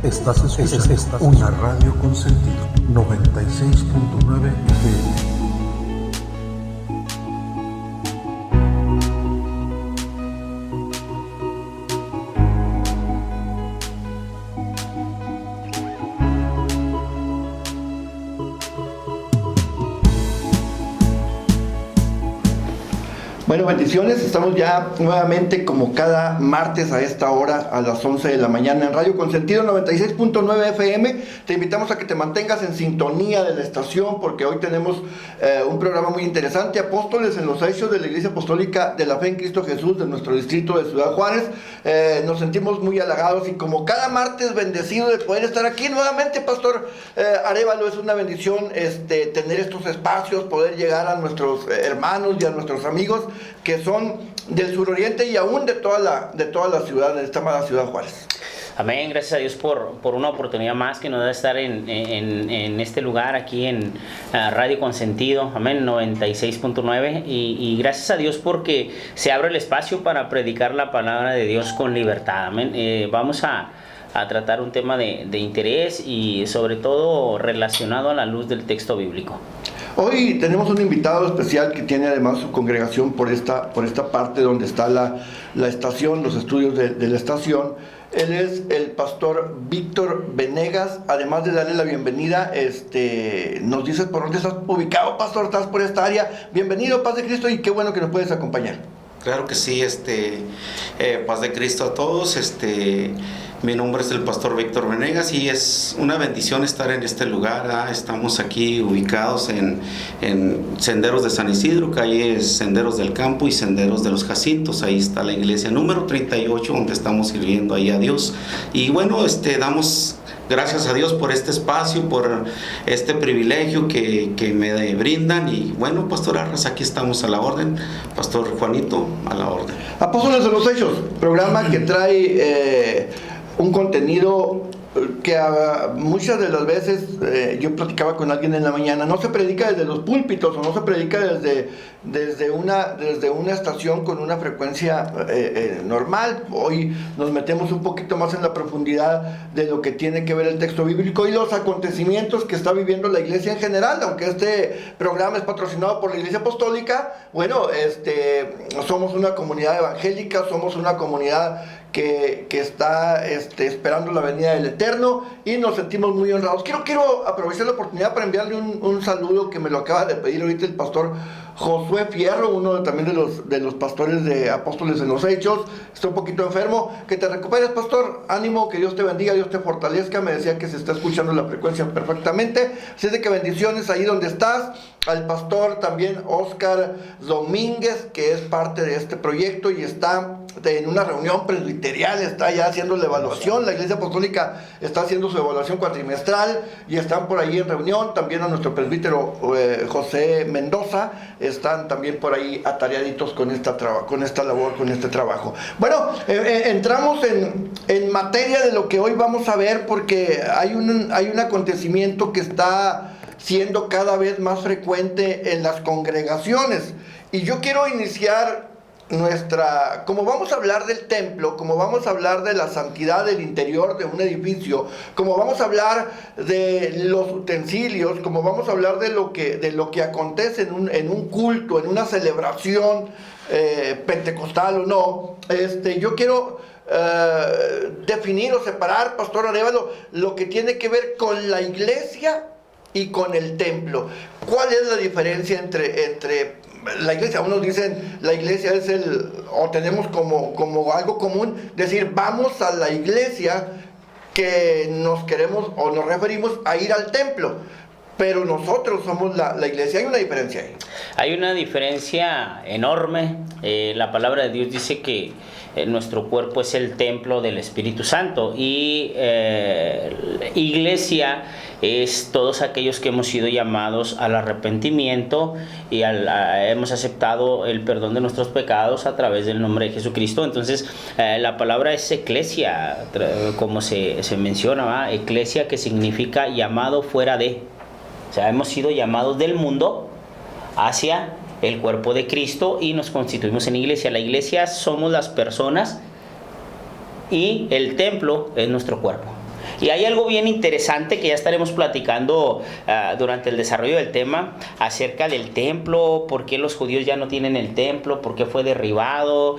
Estás escuchando una radio con sentido, 96.9 FM. Bueno, bendiciones, estamos ya nuevamente como cada martes a esta hora, a las 11 de la mañana en Radio Consentido 96.9 FM. Te invitamos a que te mantengas en sintonía de la estación porque hoy tenemos un programa muy interesante, Apóstoles en los Hechos de la Iglesia Apostólica de la Fe en Cristo Jesús de nuestro distrito de Ciudad Juárez. Nos sentimos muy halagados y como cada martes bendecido de poder estar aquí nuevamente, Pastor Arévalo. Es una bendición tener estos espacios, poder llegar a nuestros hermanos y a nuestros amigos que son del suroriente y aún de toda la ciudad, de esta amada Ciudad Juárez. Amén, gracias a Dios por una oportunidad más que nos da estar en este lugar, aquí en Radio Consentido, amén, 96.9, y gracias a Dios porque se abre el espacio para predicar la palabra de Dios con libertad, amén. Vamos a tratar un tema de interés y sobre todo relacionado a la luz del texto bíblico. Hoy tenemos un invitado especial que tiene además su congregación por esta parte donde está la estación, los estudios de la estación. Él es el pastor Víctor Venegas. Además de darle la bienvenida, nos dices por dónde estás ubicado, pastor. Estás por esta área. Bienvenido, paz de Cristo, y qué bueno que nos puedes acompañar. Claro que sí, paz de Cristo a todos. Mi nombre es el pastor Víctor Venegas y es una bendición estar en este lugar. Estamos aquí ubicados en Senderos de San Isidro, calles Senderos del Campo y Senderos de los Jacintos. Ahí está la iglesia número 38 donde estamos sirviendo ahí a Dios. Y bueno, damos gracias a Dios por este espacio, por este privilegio que me brindan. Y bueno, Pastor Arras, aquí estamos a la orden. Pastor Juanito, a la orden. Apóstoles de los Hechos, programa que trae un contenido que muchas de las veces yo platicaba con alguien en la mañana. No se predica desde los púlpitos o no se predica desde una estación con una frecuencia normal. Hoy nos metemos un poquito más en la profundidad de lo que tiene que ver el texto bíblico y los acontecimientos que está viviendo la iglesia en general. Aunque este programa es patrocinado por la Iglesia Apostólica, bueno, somos una comunidad evangélica, somos una comunidad que está esperando la venida del Eterno y nos sentimos muy honrados. Quiero aprovechar la oportunidad para enviarle un saludo que me lo acaba de pedir ahorita el pastor Josué Fierro, uno también de los pastores de Apóstoles en los Hechos. Está un poquito enfermo. Que te recuperes, pastor. Ánimo, que Dios te bendiga, Dios te fortalezca. Me decía que se está escuchando la frecuencia perfectamente. Así es de que bendiciones ahí donde estás. Al pastor también Oscar Domínguez, que es parte de este proyecto y está en una reunión presbiterial, está ya haciendo la evaluación. La Iglesia Apostólica está haciendo su evaluación cuatrimestral y están por ahí en reunión. También a nuestro presbítero José Mendoza, están también por ahí atareaditos con esta labor, con este trabajo. Bueno, entramos en materia de lo que hoy vamos a ver, porque hay un acontecimiento que está siendo cada vez más frecuente en las congregaciones. Y yo quiero iniciar como vamos a hablar del templo, como vamos a hablar de la santidad del interior de un edificio, como vamos a hablar de los utensilios, como vamos a hablar de lo que acontece en un culto, en una celebración pentecostal o no, yo quiero definir o separar, Pastor Arévalo, lo que tiene que ver con la iglesia y con el templo. ¿Cuál es la diferencia entre la iglesia? Unos dicen la iglesia es o tenemos como algo común decir vamos a la iglesia, que nos queremos o nos referimos a ir al templo, pero nosotros somos la iglesia. ¿Hay una diferencia ahí? Hay una diferencia enorme. La palabra de Dios dice que nuestro cuerpo es el templo del Espíritu Santo y iglesia es todos aquellos que hemos sido llamados al arrepentimiento y hemos aceptado el perdón de nuestros pecados a través del nombre de Jesucristo. Entonces la palabra es eclesia, como se menciona, ¿verdad? Eclesia, que significa llamado fuera de. O sea, hemos sido llamados del mundo hacia el cuerpo de Cristo y nos constituimos en iglesia. La iglesia somos las personas y el templo es nuestro cuerpo. Y hay algo bien interesante que ya estaremos platicando durante el desarrollo del tema acerca del templo, por qué los judíos ya no tienen el templo, por qué fue derribado,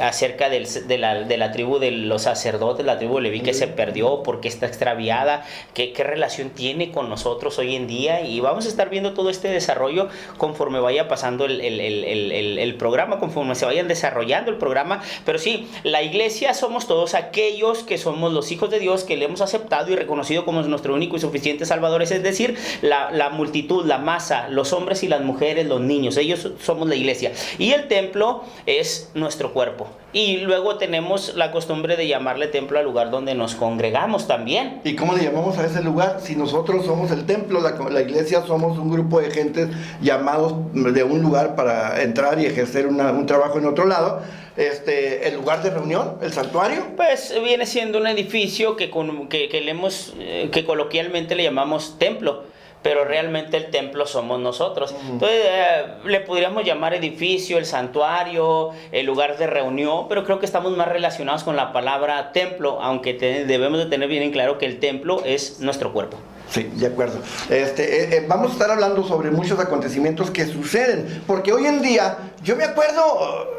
acerca de la tribu de los sacerdotes, la tribu de Leví que se perdió, por qué está extraviada, qué relación tiene con nosotros hoy en día. Y vamos a estar viendo todo este desarrollo conforme vaya pasando el programa, conforme se vayan desarrollando el programa. Pero sí, la iglesia somos todos aquellos que somos los hijos de Dios, que le hemos aceptado y reconocido como nuestro único y suficiente Salvador, es decir, la multitud, la masa, los hombres y las mujeres, los niños, ellos somos la iglesia. Y el templo es nuestro cuerpo. Y luego tenemos la costumbre de llamarle templo al lugar donde nos congregamos también. ¿Y cómo le llamamos a ese lugar? Si nosotros somos el templo, la iglesia somos un grupo de gentes llamados de un lugar para entrar y ejercer un trabajo en otro lado. El lugar de reunión, el santuario. Pues viene siendo un edificio que coloquialmente le llamamos templo, pero realmente el templo somos nosotros. Entonces le podríamos llamar edificio, el santuario, el lugar de reunión, pero creo que estamos más relacionados con la palabra templo, aunque debemos de tener bien en claro que el templo es nuestro cuerpo. Sí, de acuerdo. Vamos a estar hablando sobre muchos acontecimientos que suceden, porque hoy en día, yo me acuerdo,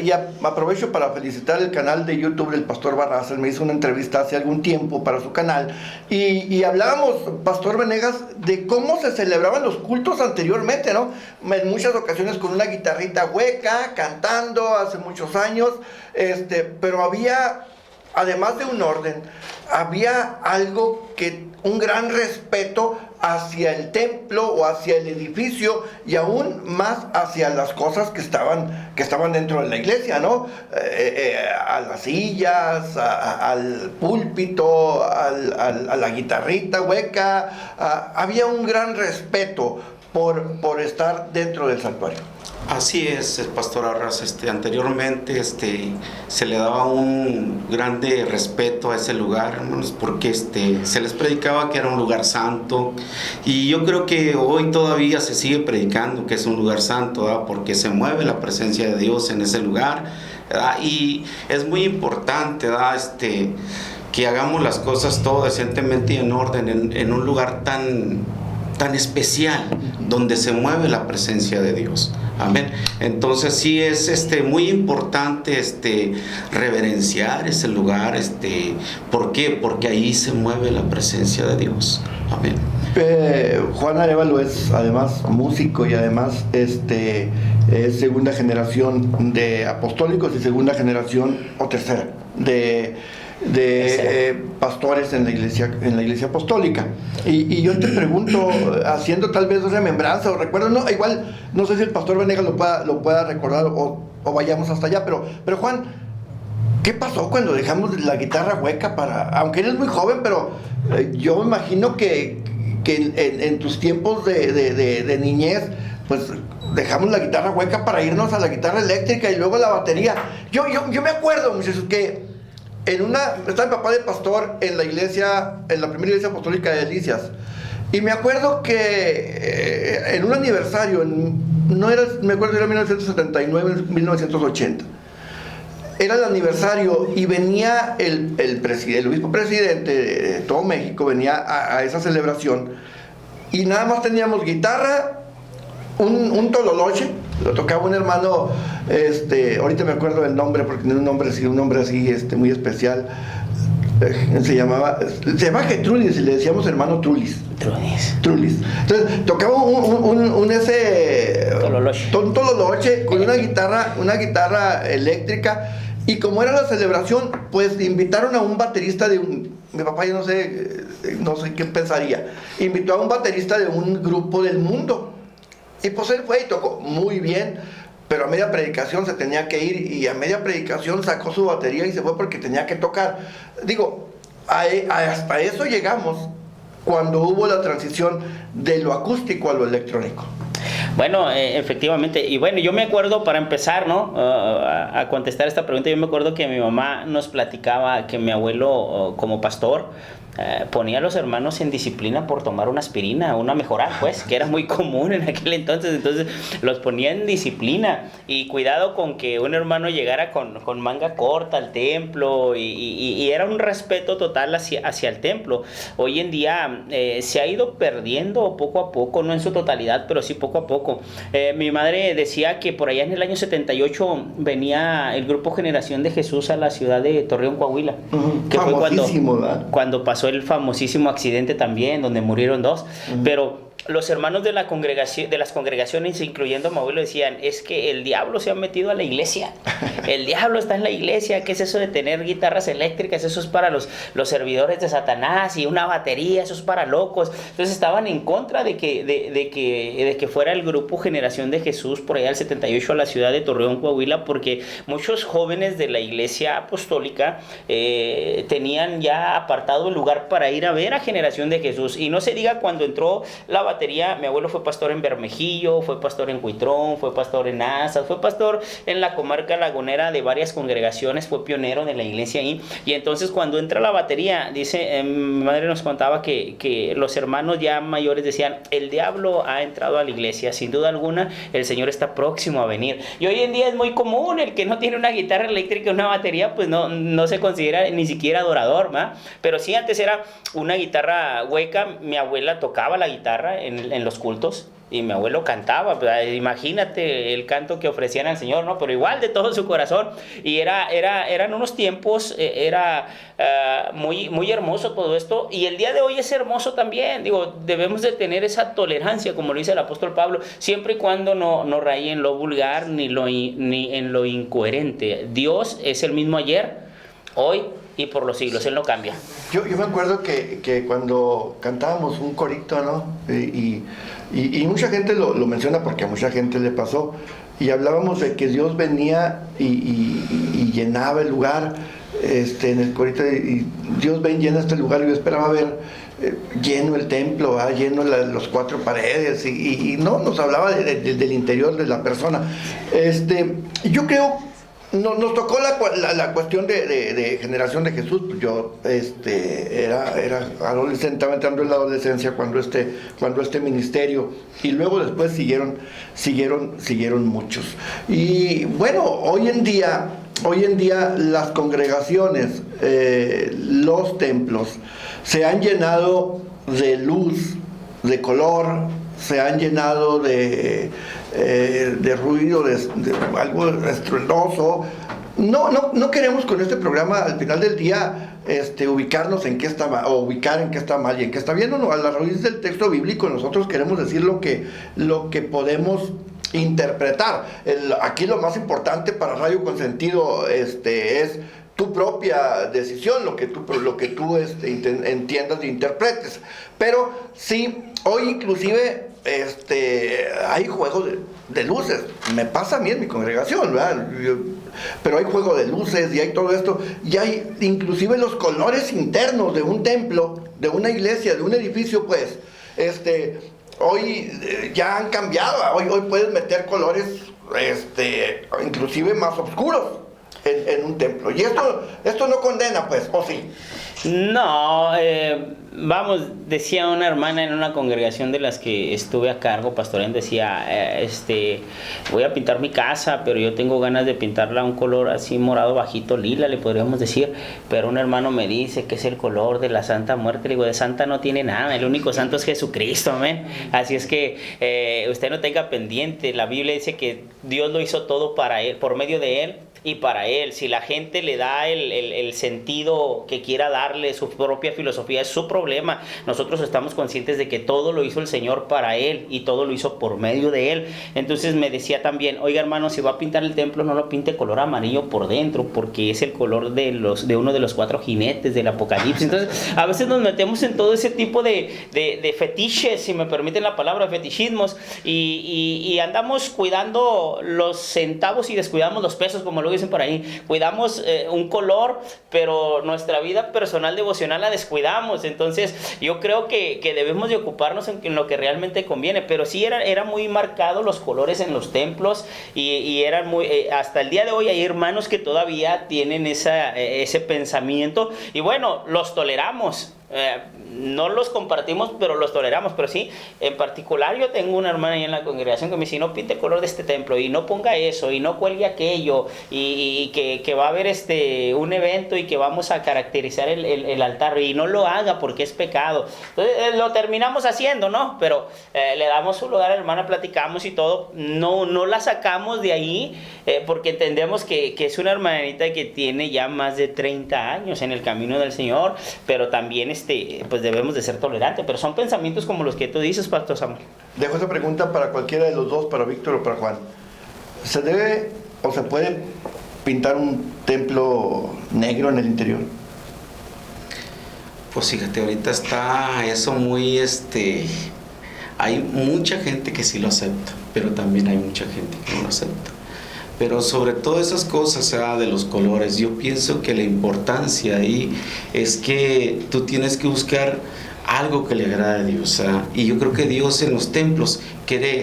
y aprovecho para felicitar el canal de YouTube del Pastor Barraza. Él me hizo una entrevista hace algún tiempo para su canal, y hablábamos, Pastor Venegas, de cómo se celebraban los cultos anteriormente, ¿no? En muchas ocasiones con una guitarrita hueca, cantando hace muchos años, pero había, además de un orden, había algo un gran respeto hacia el templo o hacia el edificio, y aún más hacia las cosas que estaban dentro de la iglesia, ¿no? A las sillas, al púlpito, a la guitarrita hueca. Había un gran respeto por estar dentro del santuario. Así es, Pastor Arras. Anteriormente se le daba un grande respeto a ese lugar, hermanos, porque se les predicaba que era un lugar santo, y yo creo que hoy todavía se sigue predicando que es un lugar santo, ¿verdad? Porque se mueve la presencia de Dios en ese lugar, ¿verdad? Y es muy importante, ¿verdad? Que hagamos las cosas todo decentemente y en orden en un lugar tan especial, donde se mueve la presencia de Dios. Amén. Entonces sí es muy importante reverenciar ese lugar. ¿Por qué? Porque ahí se mueve la presencia de Dios. Amén. Juan Arévalo es además músico, y además es segunda generación de apostólicos y segunda generación o tercera de pastores en la iglesia apostólica. Y yo te pregunto, haciendo tal vez remembranza o recuerdo, no, igual no sé si el Pastor Venegas lo pueda recordar o vayamos hasta allá, pero Juan, ¿qué pasó cuando dejamos la guitarra hueca aunque eres muy joven, pero yo me imagino que en tus tiempos de niñez, pues dejamos la guitarra hueca para irnos a la guitarra eléctrica y luego la batería? Yo me acuerdo, muchachos, que estaba mi papá de pastor en la primera iglesia apostólica de Delicias, y me acuerdo que en un aniversario, me acuerdo era 1979, 1980, era el aniversario, y venía el obispo presidente de todo México, venía a esa celebración, y nada más teníamos guitarra, un tololoche, lo tocaba un hermano, ahorita me acuerdo del nombre porque tiene un nombre así muy especial. Se llama Getrulis, y le decíamos hermano Trulis. Entonces tocaba un tololoche con una guitarra eléctrica, y como era la celebración, pues invitaron a un baterista mi papá, yo no sé qué pensaría, invitó a un baterista de un grupo del mundo. Y pues él fue y tocó muy bien, pero a media predicación se tenía que ir, y a media predicación sacó su batería y se fue porque tenía que tocar. Digo, hasta eso llegamos cuando hubo la transición de lo acústico a lo electrónico. Bueno, efectivamente, y bueno, yo me acuerdo, para empezar, ¿no? A contestar esta pregunta, yo me acuerdo que mi mamá nos platicaba que mi abuelo, como pastor, ponía a los hermanos en disciplina por tomar una aspirina, una Mejoral, pues, que era muy común en aquel entonces los ponía en disciplina, y cuidado con que un hermano llegara con manga corta al templo, y era un respeto total hacia el templo. Hoy en día se ha ido perdiendo poco a poco, no en su totalidad, pero sí poco a poco. Mi madre decía que por allá en el año 78 venía el grupo Generación de Jesús a la ciudad de Torreón, Coahuila, que fue cuando pasó el famosísimo accidente también, donde murieron 2, pero los hermanos de las congregaciones, incluyendo mi abuelo, decían, es que el diablo se ha metido a la iglesia, el diablo está en la iglesia. ¿Qué es eso de tener guitarras eléctricas? Eso es para los servidores de Satanás, y una batería, eso es para locos. Entonces estaban en contra de que fuera el grupo Generación de Jesús por allá del 78 a la ciudad de Torreón, Coahuila, porque muchos jóvenes de la iglesia apostólica tenían ya apartado el lugar para ir a ver a Generación de Jesús. Y no se diga cuando entró la batería. Mi abuelo fue pastor en Bermejillo, fue pastor en Cuitrón, fue pastor en Azas, fue pastor en la comarca lagunera de varias congregaciones, fue pionero de la iglesia ahí. Y entonces cuando entra la batería, dice, mi madre nos contaba que los hermanos ya mayores decían, el diablo ha entrado a la iglesia, sin duda alguna el Señor está próximo a venir. Y hoy en día es muy común, el que no tiene una guitarra eléctrica, una batería, pues no se considera ni siquiera adorador, ¿verdad? Pero sí, antes era una guitarra hueca. Mi abuela tocaba la guitarra en los cultos, y mi abuelo cantaba. Imagínate el canto que ofrecían al Señor, ¿no? Pero igual de todo su corazón. Y eran unos tiempos, muy hermoso todo esto. Y el día de hoy es hermoso también. Digo, debemos de tener esa tolerancia, como lo dice el apóstol Pablo, siempre y cuando no raye en lo vulgar ni en lo incoherente. Dios es el mismo ayer, hoy y por los siglos. Él no cambia. Yo me acuerdo que cuando cantábamos un corito, ¿no? Y mucha gente lo menciona porque a mucha gente le pasó, y hablábamos de que Dios venía y llenaba el lugar, en el corito, y Dios ven, llena este lugar, y yo esperaba ver lleno el templo, lleno los 4 paredes, y no nos hablaba del interior de la persona. Yo creo, nos tocó la cuestión de Generación de Jesús. Yo era adolescente, estaba entrando en la adolescencia cuando este ministerio, y luego después siguieron muchos. Y bueno, hoy en día las congregaciones, los templos se han llenado de luz, de color, se han llenado de ruido, de algo estruendoso. No queremos con este programa al final del día ubicarnos en qué está mal, o ubicar en qué está mal y en qué está bien. No, a la raíz del texto bíblico nosotros queremos decir lo que podemos interpretar. Aquí lo más importante para Radio Consentido es tu propia decisión, lo que tú entiendas e interpretes. Pero sí, hoy inclusive hay juegos de luces. Me pasa a mí en mi congregación, ¿verdad? Pero hay juego de luces y hay todo esto, y hay inclusive los colores internos de un templo, de una iglesia, de un edificio, pues hoy ya han cambiado. Hoy puedes meter colores inclusive más oscuros en un templo, y esto no condena, pues, ¿o sí? No, decía una hermana en una congregación de las que estuve a cargo pastoreando, decía, voy a pintar mi casa, pero yo tengo ganas de pintarla un color así morado bajito, lila, le podríamos decir, pero un hermano me dice que es el color de la Santa Muerte. Le digo, de santa no tiene nada, el único santo es Jesucristo, amén. Así es que usted no tenga pendiente, la Biblia dice que Dios lo hizo todo para Él, por medio de Él y para Él. Si la gente le da el sentido que quiera darle, su propia filosofía, es su problema. Nosotros estamos conscientes de que todo lo hizo el Señor para Él y todo lo hizo por medio de Él. Entonces me decía también, oiga hermano, si va a pintar el templo, no lo pinte color amarillo por dentro, porque es el color de uno de los 4 jinetes del Apocalipsis. Entonces a veces nos metemos en todo ese tipo de fetiches, si me permiten la palabra, fetichismos, y andamos cuidando los centavos y descuidamos los pesos, como lo dicen por ahí. Cuidamos un color, pero nuestra vida personal devocional la descuidamos. Entonces yo creo que debemos de ocuparnos en lo que realmente conviene. Pero sí era muy marcado los colores en los templos, y eran muy hasta el día de hoy hay hermanos que todavía tienen ese pensamiento, y bueno, los toleramos. no los compartimos, pero los toleramos. Pero sí, en particular yo tengo una hermana ahí en la congregación que me dice, no pinte el color de este templo, y no ponga eso, y no cuelgue aquello, y que va a haber un evento y que vamos a caracterizar el altar, y no lo haga porque es pecado. Entonces lo terminamos haciendo, ¿no? Pero le damos su lugar a la hermana, platicamos y todo, no la sacamos de ahí, porque entendemos que es una hermanita que tiene ya más de 30 años en el camino del Señor, pero también pues debemos de ser tolerantes. Pero son pensamientos como los que tú dices, Pastor Samuel. Dejo esa pregunta para cualquiera de los dos, para Víctor o para Juan. ¿Se debe o se puede pintar un templo negro en el interior? Pues fíjate, ahorita está eso muy, hay mucha gente que sí lo acepta, pero también hay mucha gente que no lo acepta. Pero sobre todo esas cosas, de los colores, yo pienso que la importancia ahí es que tú tienes que buscar algo que le agrade a Dios. Y yo creo que Dios en los templos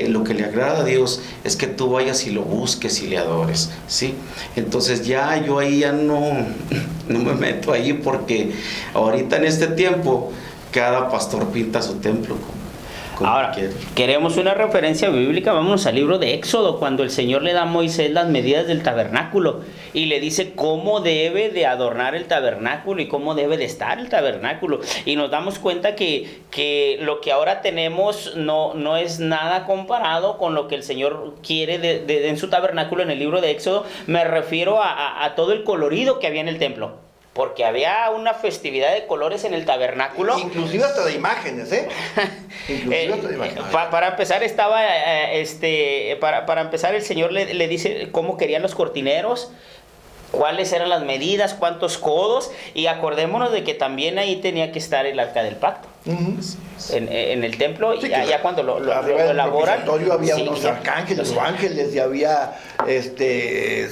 lo que le agrada a Dios es que tú vayas y lo busques y le adores, ¿sí? Entonces yo ahí ya no me meto ahí, porque ahorita en este tiempo cada pastor pinta su templo Ahora, queremos una referencia bíblica, vámonos al libro de Éxodo, cuando el Señor le da a Moisés las medidas del tabernáculo y le dice cómo debe de adornar el tabernáculo y cómo debe de estar el tabernáculo. Y nos damos cuenta que lo que ahora tenemos no es nada comparado con lo que el Señor quiere en su tabernáculo en el libro de Éxodo. Me refiero a todo el colorido que había en el templo, porque había una festividad de colores en el tabernáculo. Inclusive hasta de imágenes, Inclusive hasta de imágenes. Para empezar para empezar el Señor le dice cómo querían los cortineros, cuáles eran las medidas, cuántos codos, y acordémonos de que también ahí tenía que estar el arca del pacto. Uh-huh. En el templo, sí, ya cuando lo elaboran, había unos arcángeles o ángeles, y había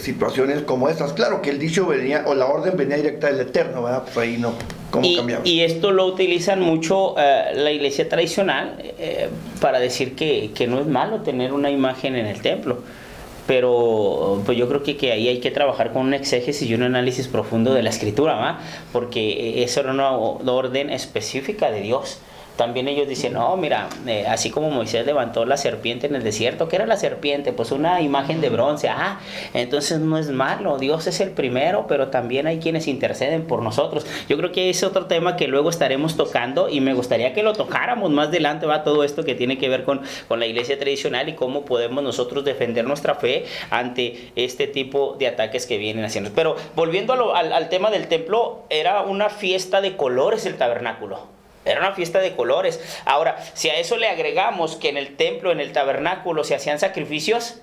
situaciones como estas. Claro que el dicho venía, o la orden venía directa del Eterno, ¿verdad? Pues ahí no, ¿cómo cambiamos? Y esto lo utilizan mucho la iglesia tradicional para decir que no es malo tener una imagen en el templo. Pero pues yo creo que ahí hay que trabajar con un exégesis y un análisis profundo de la escritura, ¿va? Porque eso era una orden específica de Dios. También ellos dicen, no, mira, así como Moisés levantó la serpiente en el desierto, ¿qué era la serpiente? Pues una imagen de bronce. Entonces no es malo, Dios es el primero, pero también hay quienes interceden por nosotros. Yo creo que es otro tema que luego estaremos tocando, y me gustaría que lo tocáramos más adelante, va todo esto que tiene que ver con la iglesia tradicional y cómo podemos nosotros defender nuestra fe ante este tipo de ataques que vienen haciendo. Pero volviendo al tema del templo, era una fiesta de colores el tabernáculo. Era una fiesta de colores. Ahora, si a eso le agregamos que en el templo, en el tabernáculo, se hacían sacrificios,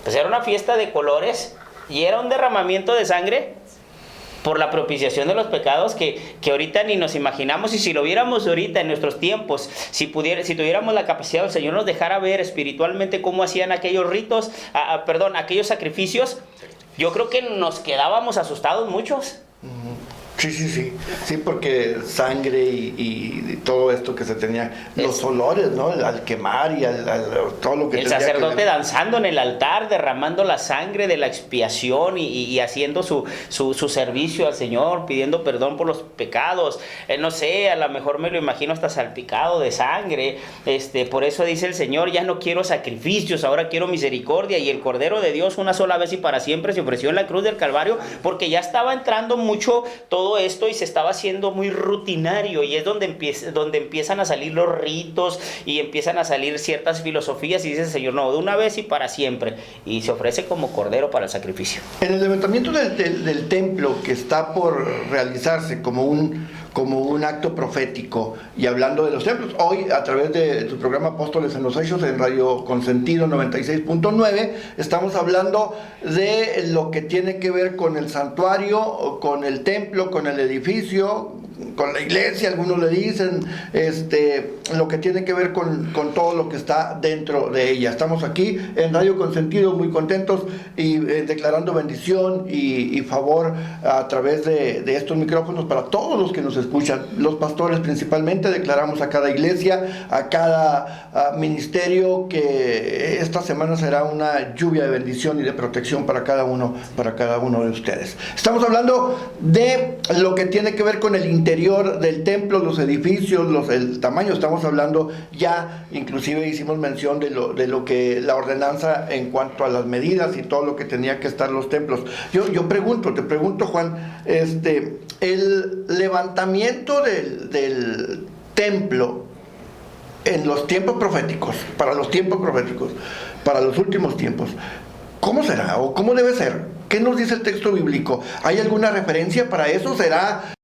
pues era una fiesta de colores y era un derramamiento de sangre por la propiciación de los pecados que ahorita ni nos imaginamos. Y si lo viéramos ahorita en nuestros tiempos, si tuviéramos la capacidad del Señor nos dejara ver espiritualmente cómo hacían aquellos ritos, aquellos sacrificios, yo creo que nos quedábamos asustados muchos. Sí, porque sangre y todo esto que se tenía, los olores, ¿no? Al quemar y todo lo que el sacerdote danzando en el altar, derramando la sangre de la expiación y haciendo su servicio al Señor, pidiendo perdón por los pecados. No sé, a lo mejor me lo imagino hasta salpicado de sangre. Por eso dice el Señor, ya no quiero sacrificios, ahora quiero misericordia. Y el Cordero de Dios una sola vez y para siempre se ofreció en la cruz del Calvario, porque ya estaba entrando mucho todo esto y se estaba haciendo muy rutinario, y es donde empiezan a salir los ritos y empiezan a salir ciertas filosofías, y dice el Señor, no, de una vez y para siempre, y se ofrece como cordero para el sacrificio. En el levantamiento del templo que está por realizarse como un acto profético, y hablando de los templos, hoy a través de tu programa Apóstoles en los Hechos en Radio Consentido 96.9 estamos hablando de lo que tiene que ver con el santuario, con el templo, con el edificio, con la iglesia, algunos le dicen, lo que tiene que ver con todo lo que está dentro de ella. Estamos aquí en Radio Consentido muy contentos y declarando bendición y favor a través de estos micrófonos para todos los que nos escuchan, los pastores principalmente. Declaramos a cada iglesia, a cada ministerio, que esta semana será una lluvia de bendición y de protección para cada uno de ustedes. Estamos hablando de lo que tiene que ver con el interior interior del templo, los edificios, el tamaño, estamos hablando ya, inclusive hicimos mención de lo que la ordenanza en cuanto a las medidas y todo lo que tenía que estar los templos. Yo te pregunto, Juan, el levantamiento del templo en los tiempos proféticos, para los tiempos proféticos, para los últimos tiempos, ¿cómo será o cómo debe ser? ¿Qué nos dice el texto bíblico? ¿Hay alguna referencia para eso? ¿Será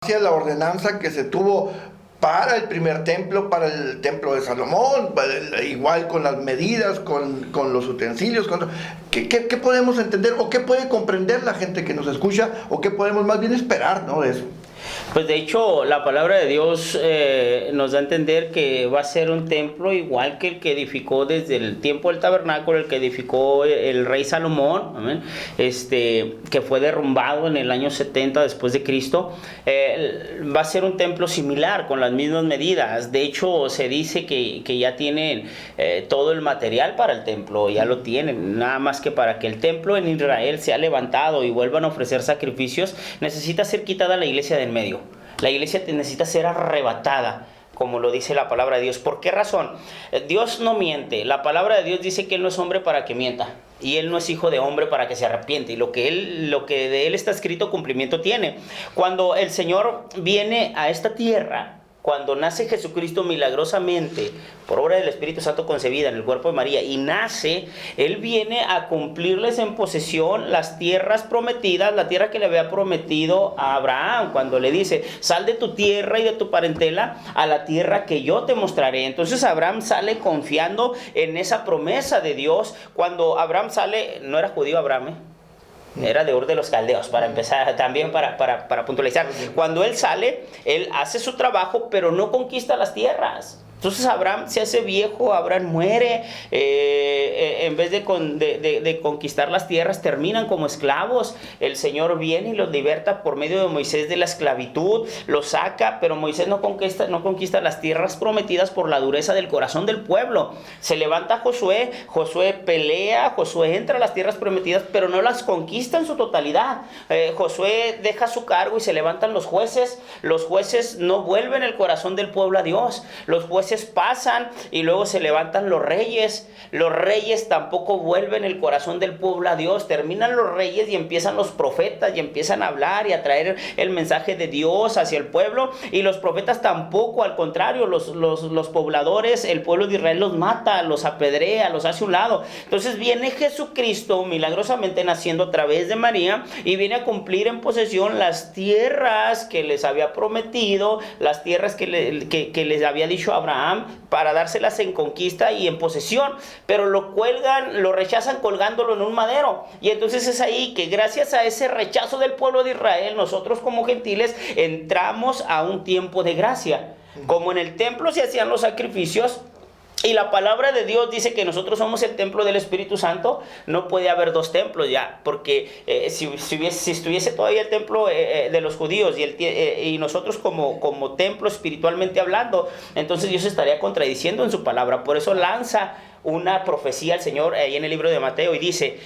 hacia la ordenanza que se tuvo para el primer templo, para el templo de Salomón, igual con las medidas, con los utensilios? ¿Qué podemos entender o qué puede comprender la gente que nos escucha o qué podemos más bien esperar, ¿no?, de eso? Pues de hecho la palabra de Dios nos da a entender que va a ser un templo igual que el que edificó desde el tiempo del tabernáculo, el que edificó el rey Salomón, ¿amén? Que fue derrumbado en el año 70 después de Cristo. Va a ser un templo similar, con las mismas medidas. De hecho se dice que ya tienen todo el material para el templo, ya lo tienen, nada más que para que el templo en Israel sea levantado y vuelvan a ofrecer sacrificios, necesita ser quitada la iglesia de en medio. La iglesia necesita ser arrebatada, como lo dice la palabra de Dios. ¿Por qué razón? Dios no miente. La palabra de Dios dice que Él no es hombre para que mienta, y Él no es hijo de hombre para que se arrepiente. Y lo que de Él está escrito, cumplimiento tiene. Cuando el Señor viene a esta tierra, cuando nace Jesucristo milagrosamente, por obra del Espíritu Santo concebida en el cuerpo de María, y nace, Él viene a cumplirles en posesión las tierras prometidas, la tierra que le había prometido a Abraham, cuando le dice: sal de tu tierra y de tu parentela a la tierra que yo te mostraré. Entonces Abraham sale confiando en esa promesa de Dios. Cuando Abraham sale, no era judío Abraham, era de Ur de los Caldeos, para empezar, también para puntualizar. Cuando él sale, él hace su trabajo, pero no conquista las tierras. Entonces Abraham se hace viejo, Abraham muere, en vez de conquistar las tierras, terminan como esclavos. El Señor viene y los liberta por medio de Moisés de la esclavitud, los saca, pero Moisés no conquista las tierras prometidas por la dureza del corazón del pueblo. Se levanta Josué pelea, Josué entra a las tierras prometidas, pero no las conquista en su totalidad. Josué deja su cargo y se levantan los jueces no vuelven el corazón del pueblo a Dios. Los jueces pasan y luego se levantan los reyes tampoco vuelven el corazón del pueblo a Dios. Terminan los reyes y empiezan los profetas y empiezan a hablar y a traer el mensaje de Dios hacia el pueblo, y los profetas tampoco, al contrario, los pobladores, el pueblo de Israel los mata, los apedrea, los hace a un lado. Entonces viene Jesucristo milagrosamente naciendo a través de María y viene a cumplir en posesión las tierras que les había prometido, las tierras que les había dicho Abraham, para dárselas en conquista y en posesión, pero lo rechazan colgándolo en un madero. Y entonces es ahí que, gracias a ese rechazo del pueblo de Israel, nosotros como gentiles entramos a un tiempo de gracia. Como en el templo se hacían los sacrificios, y la palabra de Dios dice que nosotros somos el templo del Espíritu Santo, no puede haber dos templos ya, porque si estuviese todavía el templo de los judíos y nosotros como templo espiritualmente hablando, entonces Dios estaría contradiciendo en su palabra. Por eso lanza una profecía al Señor ahí en el libro de Mateo y dice: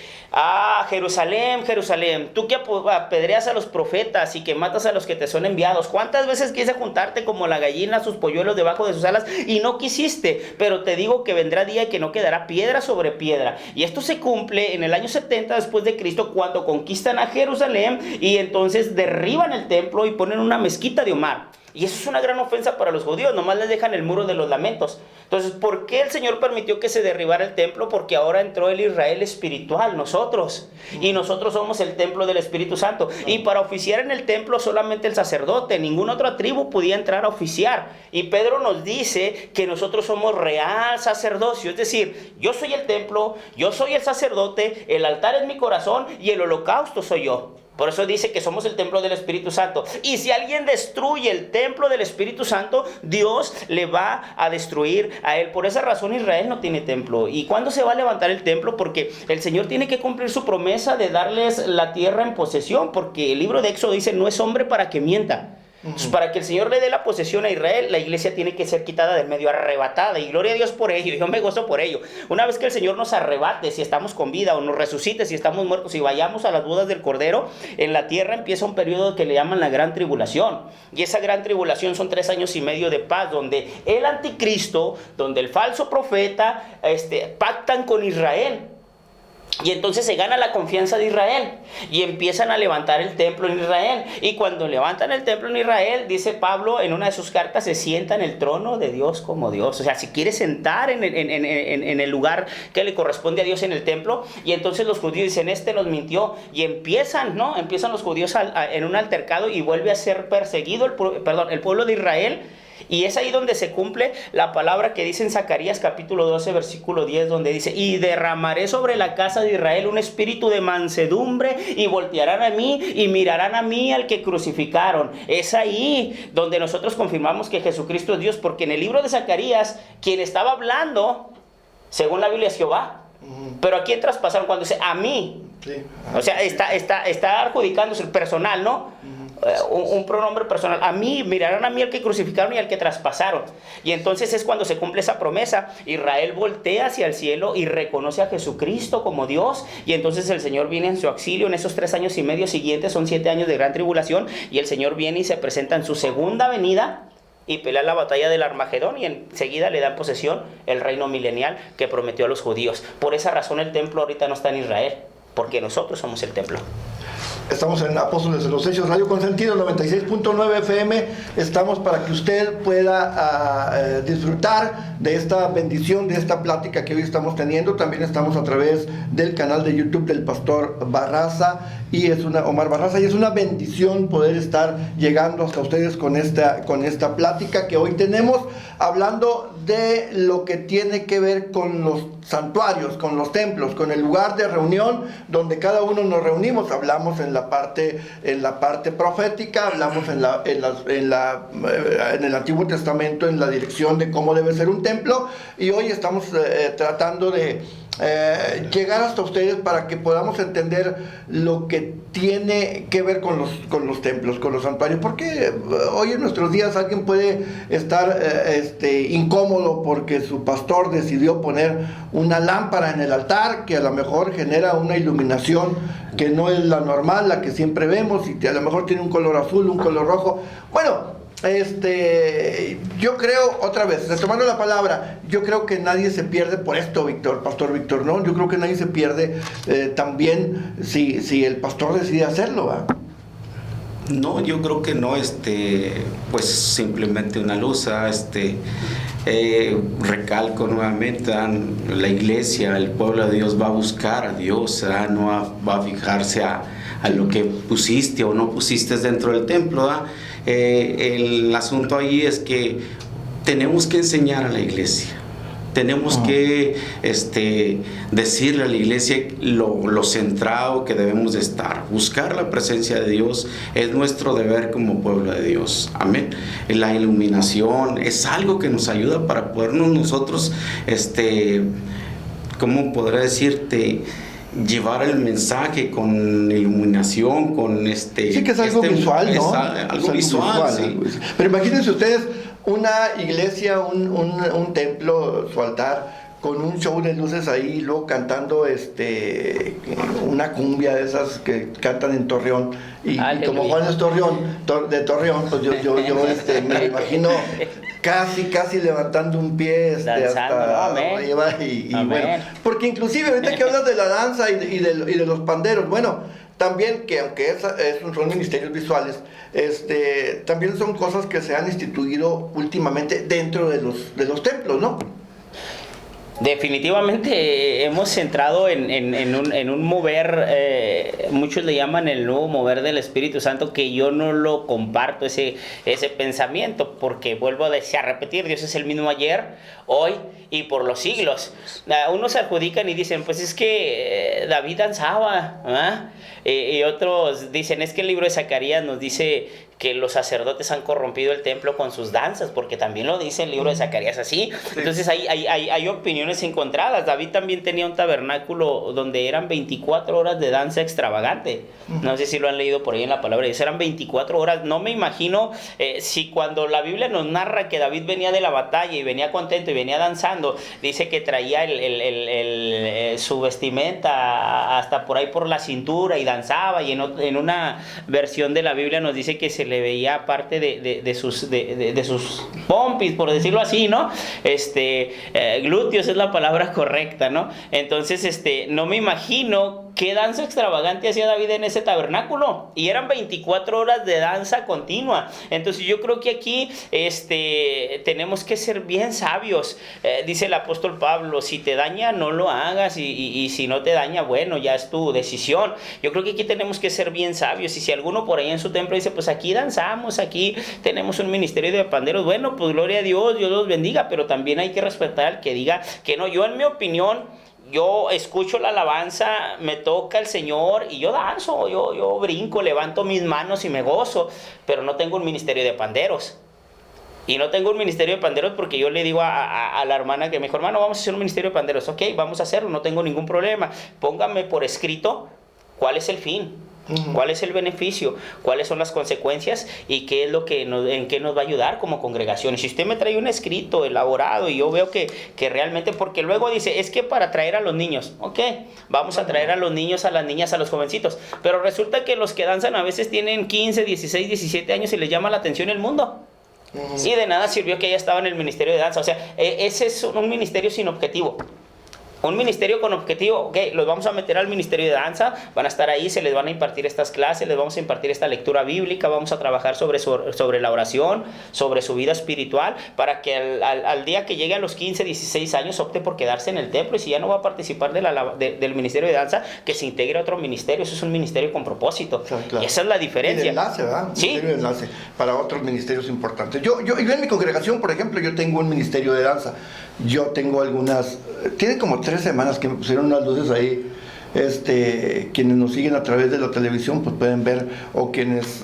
Jerusalén, Jerusalén, tú que apedreas a los profetas y que matas a los que te son enviados, ¿cuántas veces quise juntarte como la gallina a sus polluelos debajo de sus alas y no quisiste? Pero te digo que vendrá día y que no quedará piedra sobre piedra. Y esto se cumple en el año 70 después de Cristo, cuando conquistan a Jerusalén y entonces derriban el templo y ponen una mezquita de Omar. Y eso es una gran ofensa para los judíos, nomás les dejan el muro de los lamentos. Entonces, ¿por qué el Señor permitió que se derribara el templo? Porque ahora entró el Israel espiritual, nosotros. Y nosotros somos el templo del Espíritu Santo. Y para oficiar en el templo solamente el sacerdote, ninguna otra tribu podía entrar a oficiar. Y Pedro nos dice que nosotros somos real sacerdocio. Es decir, yo soy el templo, yo soy el sacerdote, el altar es mi corazón y el holocausto soy yo. Por eso dice que somos el templo del Espíritu Santo. Y si alguien destruye el templo del Espíritu Santo, Dios le va a destruir a él. Por esa razón Israel no tiene templo. ¿Y cuándo se va a levantar el templo? Porque el Señor tiene que cumplir su promesa de darles la tierra en posesión. Porque el libro de Éxodo dice: no es hombre para que mienta. Entonces, para que el Señor le dé la posesión a Israel, la iglesia tiene que ser quitada del medio, arrebatada, y gloria a Dios por ello, yo me gozo por ello. Una vez que el Señor nos arrebate, si estamos con vida, o nos resucite si estamos muertos, y vayamos a las bodas del Cordero, en la tierra empieza un periodo que le llaman la gran tribulación, y esa gran tribulación son 3 años y medio de paz, donde el anticristo, donde el falso profeta, pactan con Israel. Y entonces se gana la confianza de Israel y empiezan a levantar el templo en Israel. Y cuando levantan el templo en Israel, dice Pablo en una de sus cartas, se sienta en el trono de Dios como Dios. O sea, si quiere sentar en el lugar que le corresponde a Dios en el templo. Y entonces los judíos dicen, nos mintió. Y empiezan los judíos en un altercado, y vuelve a ser perseguido el pueblo de Israel. Y es ahí donde se cumple la palabra que dice en Zacarías capítulo 12 versículo 10, donde dice: y derramaré sobre la casa de Israel un espíritu de mansedumbre, y voltearán a mí y mirarán a mí al que crucificaron. Es ahí donde nosotros confirmamos que Jesucristo es Dios, porque en el libro de Zacarías quien estaba hablando, según la Biblia, es Jehová. Pero ¿a quién traspasaron cuando dice a mí? Sí. O sea, está adjudicándose el personal, ¿no? Un pronombre personal. A mí, mirarán a mí al que crucificaron y al que traspasaron. Y entonces es cuando se cumple esa promesa. Israel voltea hacia el cielo y reconoce a Jesucristo como Dios. Y entonces el Señor viene en su auxilio en esos 3 años y medio siguientes. Son 7 años de gran tribulación. Y el Señor viene y se presenta en su segunda venida y pelea la batalla del Armagedón, y enseguida le dan posesión el reino milenial que prometió a los judíos. Por esa razón el templo ahorita no está en Israel, porque nosotros somos el templo. Estamos en Apóstoles de los Hechos, Radio Consentido 96.9 FM. Estamos para que usted pueda disfrutar de esta bendición, de esta plática que hoy estamos teniendo. También estamos a través del canal de YouTube del Pastor Barraza, Omar Barraza, y es una bendición poder estar llegando hasta ustedes con esta plática que hoy tenemos, hablando de lo que tiene que ver con los santuarios, con los templos, con el lugar de reunión donde cada uno nos reunimos. Hablamos en la parte profética, hablamos en el Antiguo Testamento, en la dirección de cómo debe ser un templo, y hoy estamos tratando de llegar hasta ustedes para que podamos entender lo que tiene que ver con los templos, con los santuarios, porque hoy en nuestros días alguien puede estar incómodo porque su pastor decidió poner una lámpara en el altar que a lo mejor genera una iluminación que no es la normal, la que siempre vemos, y que a lo mejor tiene un color azul, un color rojo. Bueno, yo creo, otra vez, retomando la palabra, yo creo que nadie se pierde por esto, Pastor Víctor, ¿no? Yo creo que nadie se pierde también si el pastor decide hacerlo, ¿va? No, yo creo que no, pues simplemente una luz, recalco nuevamente, la iglesia, el pueblo de Dios va a buscar a Dios, no va a fijarse a lo que pusiste o no pusiste dentro del templo, el asunto ahí es que tenemos que enseñar a la iglesia. Tenemos que decirle a la iglesia lo centrado que debemos de estar. Buscar la presencia de Dios es nuestro deber como pueblo de Dios. Amén. La iluminación es algo que nos ayuda para podernos nosotros, ¿cómo podré decirte? Llevar el mensaje con iluminación, con Sí, que es algo visual, ¿no? Algo visual, sí. Pero imagínense ustedes una iglesia, un templo, su altar, con un show de luces ahí, y luego cantando una cumbia de esas que cantan en Torreón, y como Juan es de Torreón, pues yo me imagino casi levantando un pie hasta arriba, y bueno, porque inclusive ahorita que hablas de la danza y de los panderos, bueno, también, que aunque son ministerios visuales, también son cosas que se han instituido últimamente dentro de los templos, ¿no? Definitivamente hemos entrado en un mover, muchos le llaman el nuevo mover del Espíritu Santo, que yo no lo comparto, ese pensamiento, porque vuelvo a repetir, Dios es el mismo ayer, hoy y por los siglos. Unos se adjudican y dicen, pues es que David danzaba, y otros dicen, es que el libro de Zacarías nos dice que los sacerdotes han corrompido el templo con sus danzas, porque también lo dice el libro de Zacarías así. Sí. Entonces hay opiniones encontradas. David también tenía un tabernáculo donde eran 24 horas de danza extravagante. No sé si lo han leído por ahí en la palabra de Dios. Eran 24 horas. No me imagino si cuando la Biblia nos narra que David venía de la batalla y venía contento y venía danzando, dice que traía su vestimenta hasta por ahí por la cintura y danzaba, y en una versión de la Biblia nos dice que se le veía parte de sus pompis, por decirlo así, ¿no? Glúteos es la palabra correcta, ¿no? Entonces, no me imagino qué danza extravagante hacía David en ese tabernáculo, y eran 24 horas de danza continua. Entonces yo creo que aquí tenemos que ser bien sabios. Dice el apóstol Pablo, si te daña no lo hagas, y si no te daña, bueno, ya es tu decisión. Yo creo que aquí tenemos que ser bien sabios, y si alguno por ahí en su templo dice, pues aquí danzamos, aquí tenemos un ministerio de panderos, bueno, pues gloria a Dios, Dios los bendiga, pero también hay que respetar al que diga que no. Yo, en mi opinión, yo escucho la alabanza, me toca el Señor y yo danzo, yo brinco, levanto mis manos y me gozo, pero no tengo un ministerio de panderos. Y no tengo un ministerio de panderos porque yo le digo a la hermana que me dijo, hermano, vamos a hacer un ministerio de panderos. Ok, vamos a hacerlo, no tengo ningún problema. Póngame por escrito cuál es el fin, cuál es el beneficio, cuáles son las consecuencias y qué es lo que en qué nos va a ayudar como congregación. Y si usted me trae un escrito elaborado y yo veo que realmente, porque luego dice, es que para traer a los niños, ok, vamos a traer a los niños, a las niñas, a los jovencitos, pero resulta que los que danzan a veces tienen 15, 16, 17 años y les llama la atención el mundo. Y de nada sirvió que ella estaba en el ministerio de danza. O sea, ese es un ministerio sin objetivo. Un ministerio con objetivo, ok, los vamos a meter al ministerio de danza, van a estar ahí, se les van a impartir estas clases, les vamos a impartir esta lectura bíblica, vamos a trabajar sobre la oración, sobre su vida espiritual, para que al día que llegue a los 15, 16 años opte por quedarse en el templo, y si ya no va a participar del ministerio de danza, que se integre a otro ministerio. Eso es un ministerio con propósito. Sí, claro. Y esa es la diferencia. El enlace, ¿verdad? Sí. El enlace para otros ministerios importantes. Yo en mi congregación, por ejemplo, yo tengo un ministerio de danza. Yo tengo tiene como 3 semanas que me pusieron unas luces ahí. Quienes nos siguen a través de la televisión pues pueden ver, o quienes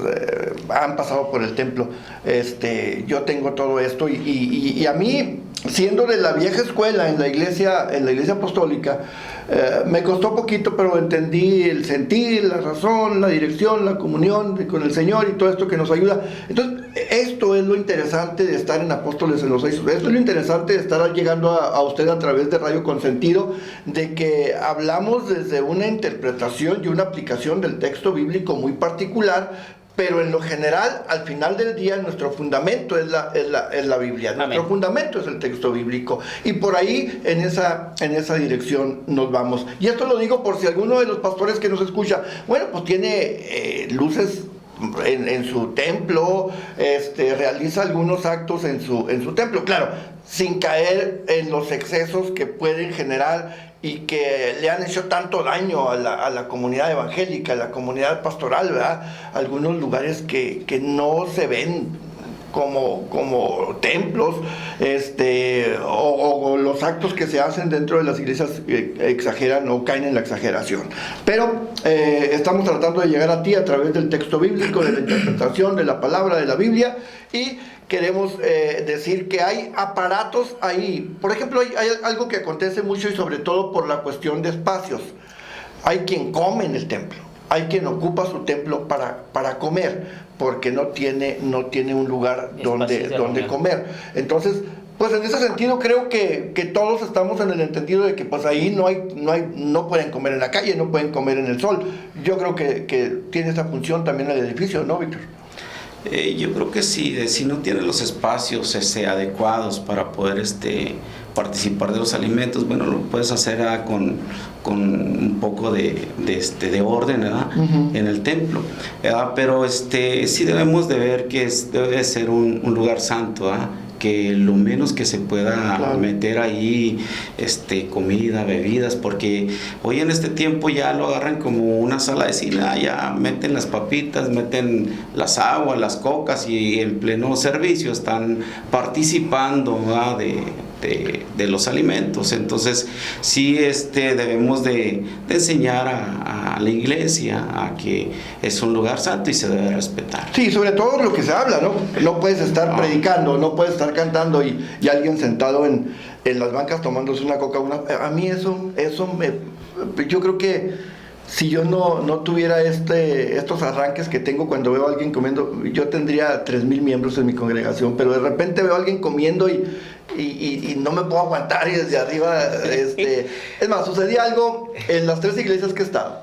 han pasado por el templo. Yo tengo todo esto y a mí, siendo de la vieja escuela en la iglesia apostólica, me costó poquito, pero entendí el sentir, la razón, la dirección, la comunión con el Señor y todo esto que nos ayuda. Entonces, esto es lo interesante de estar en Apóstoles en los 6. Esto es lo interesante de estar llegando a usted a través de Radio Consentido, de que hablamos desde una interpretación y una aplicación del texto bíblico muy particular, pero en lo general, al final del día, nuestro fundamento es la Biblia. Amén. Nuestro fundamento es el texto bíblico. Y por ahí, en esa dirección nos vamos. Y esto lo digo por si alguno de los pastores que nos escucha, bueno, pues tiene luces en su templo, realiza algunos actos en su templo. Claro, sin caer en los excesos que pueden generar y que le han hecho tanto daño a la comunidad evangélica, a la comunidad pastoral, ¿verdad? Algunos lugares que no se ven como templos, o los actos que se hacen dentro de las iglesias exageran o caen en la exageración. Pero estamos tratando de llegar a ti a través del texto bíblico, de la interpretación de la palabra de la Biblia, y queremos decir que hay aparatos ahí. Por ejemplo, hay algo que acontece mucho, y sobre todo por la cuestión de espacios. Hay quien come en el templo, hay quien ocupa su templo para comer, porque no tiene un lugar donde comer. Entonces, pues en ese sentido creo que todos estamos en el entendido de que pues ahí no pueden comer en la calle, no pueden comer en el sol. Yo creo que tiene esa función también el edificio, ¿no, Víctor? Yo creo que sí, si no tiene los espacios adecuados para poder participar de los alimentos, bueno, lo puedes hacer con un poco de orden, ¿verdad? En el templo, ¿verdad? Pero sí debemos de ver que debe de ser un lugar santo, ¿verdad? Que lo menos que se pueda meter ahí comida, bebidas, porque hoy en este tiempo ya lo agarran como una sala de cine, ya meten las papitas, meten las aguas, las cocas, y en pleno servicio están participando, ¿verdad? de de los alimentos. Entonces sí debemos de enseñar a la iglesia a que es un lugar santo y se debe respetar. Sí, sobre todo lo que se habla, ¿no? No puedes estar predicando, no puedes estar cantando y alguien sentado en las bancas tomándose una coca. A mí yo creo que si yo no tuviera estos arranques que tengo cuando veo a alguien comiendo, yo tendría 3,000 miembros en mi congregación, pero de repente veo a alguien comiendo y no me puedo aguantar y desde arriba, es más, sucedía algo en las 3 iglesias que he estado.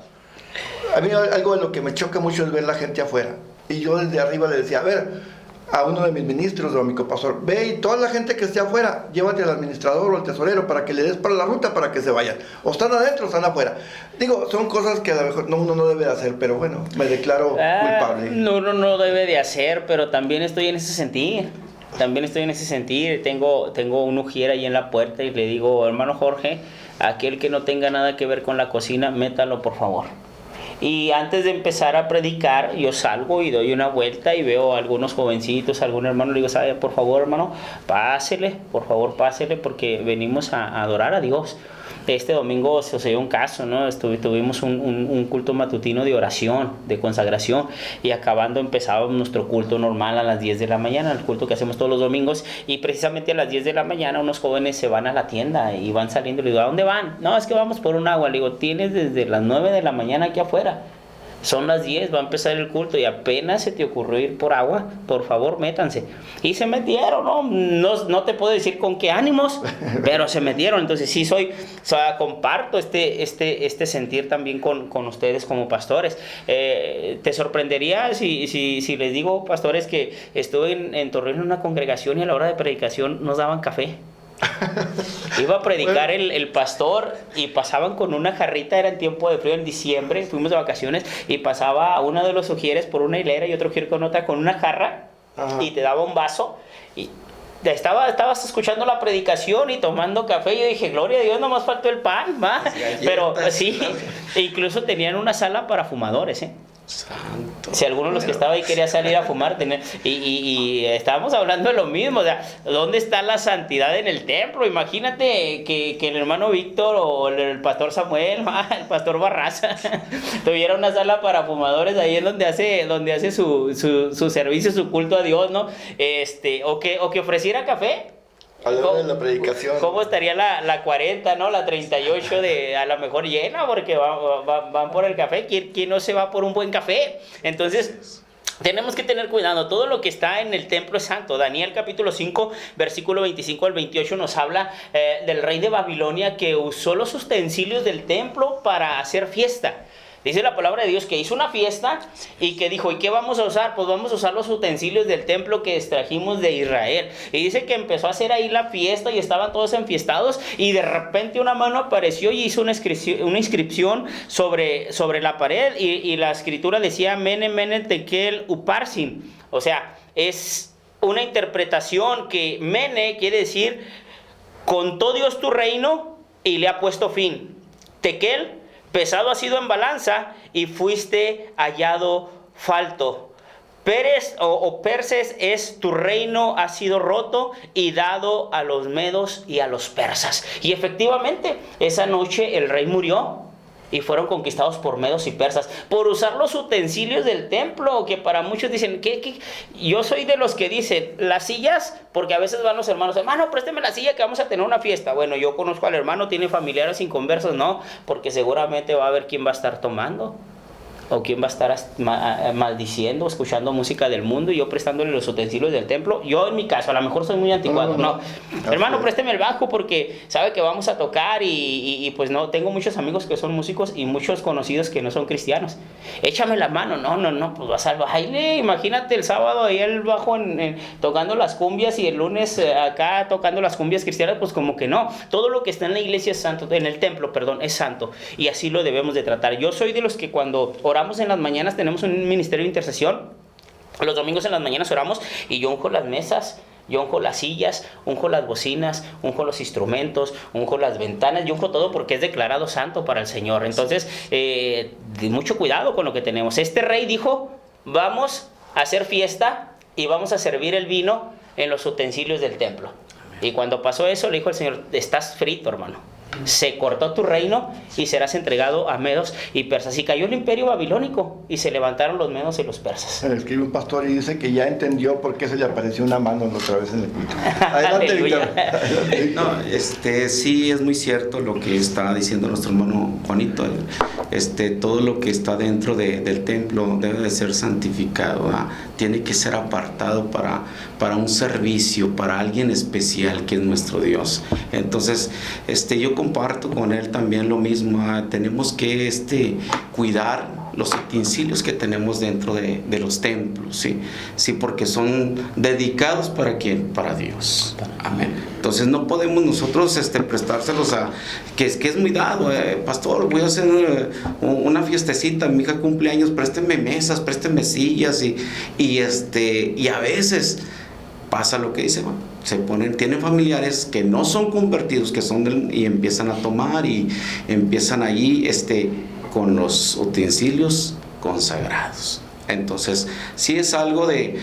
A mí algo de lo que me choca mucho es ver la gente afuera, y yo desde arriba le decía, a ver, a uno de mis ministros o a mi copastor, ve y toda la gente que esté afuera, llévate al administrador o al tesorero para que le des para la ruta para que se vayan. O están adentro o están afuera. Digo, son cosas que a lo mejor uno no debe de hacer, pero bueno, me declaro culpable. No debe de hacer, pero también estoy en ese sentir. Tengo un ujier ahí en la puerta y le digo, hermano Jorge, aquel que no tenga nada que ver con la cocina, métalo por favor. Y antes de empezar a predicar, yo salgo y doy una vuelta y veo a algunos jovencitos, a algún hermano, le digo, ¿sabe? Por favor, hermano, pásele, porque venimos a adorar a Dios. Este domingo sucedió un caso, ¿no? Tuvimos un culto matutino de oración, de consagración, y acabando empezaba nuestro culto normal a las 10 de la mañana, el culto que hacemos todos los domingos, y precisamente a las 10 de la mañana unos jóvenes se van a la tienda y van saliendo. Le digo, ¿a dónde van? No, es que vamos por un agua. Le digo, tienes desde las 9 de la mañana aquí afuera. Son las 10, va a empezar el culto y apenas se te ocurrió ir por agua, por favor, métanse. Y se metieron, no te puedo decir con qué ánimos, pero se metieron. Entonces sí comparto este sentir también con ustedes como pastores. Te sorprendería si les digo, pastores, que estuve en Torreón en una congregación y a la hora de predicación nos daban café. Iba a predicar el pastor y pasaban con una jarrita, era en tiempo de frío en diciembre, fuimos de vacaciones y pasaba uno de los ujieres por una hilera y otro ujier con otra con una jarra. Ajá. Y te daba un vaso y estabas escuchando la predicación y tomando café y yo dije, gloria a Dios, nomás faltó el pan, ¿va? Pero sí, incluso tenían una sala para fumadores, Santo. Si alguno de los que estaba ahí quería salir a fumar, y estábamos hablando de lo mismo, o sea, ¿dónde está la santidad en el templo? Imagínate que el hermano Víctor o el pastor Samuel, el pastor Barraza, tuviera una sala para fumadores ahí en donde hace su servicio, su culto a Dios, ¿no? O que ofreciera café. A la hora de la predicación. ¿Cómo estaría la 40, ¿no? La 38 a lo mejor llena, porque van por el café. ¿Quién no se va por un buen café? Entonces, tenemos que tener cuidado. Todo lo que está en el templo es santo. Daniel capítulo 5, versículo 25 al 28 nos habla del rey de Babilonia que usó los utensilios del templo para hacer fiesta. Dice la palabra de Dios que hizo una fiesta y que dijo, ¿y qué vamos a usar? Pues vamos a usar los utensilios del templo que extrajimos de Israel. Y dice que empezó a hacer ahí la fiesta y estaban todos enfiestados y de repente una mano apareció y hizo una inscripción sobre la pared y la escritura decía Mene, Mene, Tekel, Uparsin. O sea, es una interpretación que Mene quiere decir contó Dios tu reino y le ha puesto fin. Tekel, pesado ha sido en balanza y fuiste hallado falto. Pérez o Perses es tu reino ha sido roto y dado a los medos y a los persas. Y efectivamente, esa noche el rey murió y fueron conquistados por medos y persas por usar los utensilios del templo, que para muchos dicen que yo soy de los que dicen las sillas, porque a veces van los hermanos, hermano, présteme la silla que vamos a tener una fiesta. Bueno, yo conozco al hermano, tiene familiares inconversos, no, porque seguramente va a haber quién va a estar tomando o quién va a estar maldiciendo, escuchando música del mundo y yo prestándole los utensilios del templo. Yo en mi caso, a lo mejor soy muy anticuado, no. Hermano, présteme el bajo porque sabe que vamos a tocar y pues no, tengo muchos amigos que son músicos y muchos conocidos que no son cristianos. Échame la mano, no, pues vas al baile, imagínate el sábado ahí el bajo tocando las cumbias y el lunes acá tocando las cumbias cristianas, pues como que no. Todo lo que está en la iglesia es santo, en el templo, perdón, es santo y así lo debemos de tratar. Yo soy de los que cuando oramos en las mañanas, tenemos un ministerio de intercesión. Los domingos en las mañanas oramos y yo unjo las mesas, yo unjo las sillas, unjo las bocinas, unjo los instrumentos, unjo las ventanas, yo unjo todo porque es declarado santo para el Señor. Entonces, mucho cuidado con lo que tenemos. Este rey dijo, vamos a hacer fiesta y vamos a servir el vino en los utensilios del templo. Y cuando pasó eso, le dijo el Señor, estás frito, hermano. Se cortó tu reino y serás entregado a medos y persas. Y cayó el imperio babilónico y se levantaron los medos y los persas. Escribe un pastor y dice que ya entendió por qué se le apareció una mano otra vez en el culto. Adelante, Víctor. No, sí es muy cierto lo que está diciendo nuestro hermano Juanito. Todo lo que está dentro del templo debe de ser santificado, ¿verdad? Tiene que ser apartado para un servicio, para alguien especial que es nuestro Dios. Entonces, yo comparto con él también lo mismo, ¿verdad? Tenemos que cuidar los utensilios que tenemos dentro de los templos, sí, porque son dedicados ¿para quién? Para Dios. Amén. Entonces no podemos nosotros prestárselos a que es muy dado, pastor, voy a hacer una fiestecita, mi hija cumpleaños, présteme mesas, présteme sillas y a veces pasa lo que dice, bueno, tienen familiares que no son convertidos, y empiezan a tomar y empiezan allí con los utensilios consagrados. Entonces, sí es algo de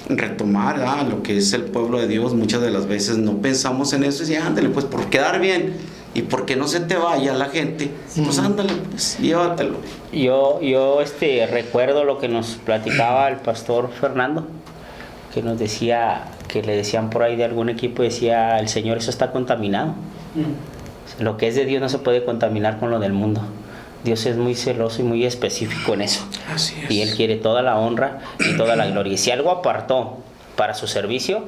retomar lo que es el pueblo de Dios. Muchas de las veces no pensamos en eso y decimos, ándale, pues por quedar bien y porque no se te vaya la gente, pues ándale, pues llévatelo. Yo recuerdo lo que nos platicaba el pastor Fernando, que nos decía, que le decían por ahí de algún equipo, decía, el Señor, eso está contaminado. Lo que es de Dios no se puede contaminar con lo del mundo. Dios es muy celoso y muy específico en eso. Así es. Y Él quiere toda la honra y toda la gloria. Y si algo apartó para su servicio,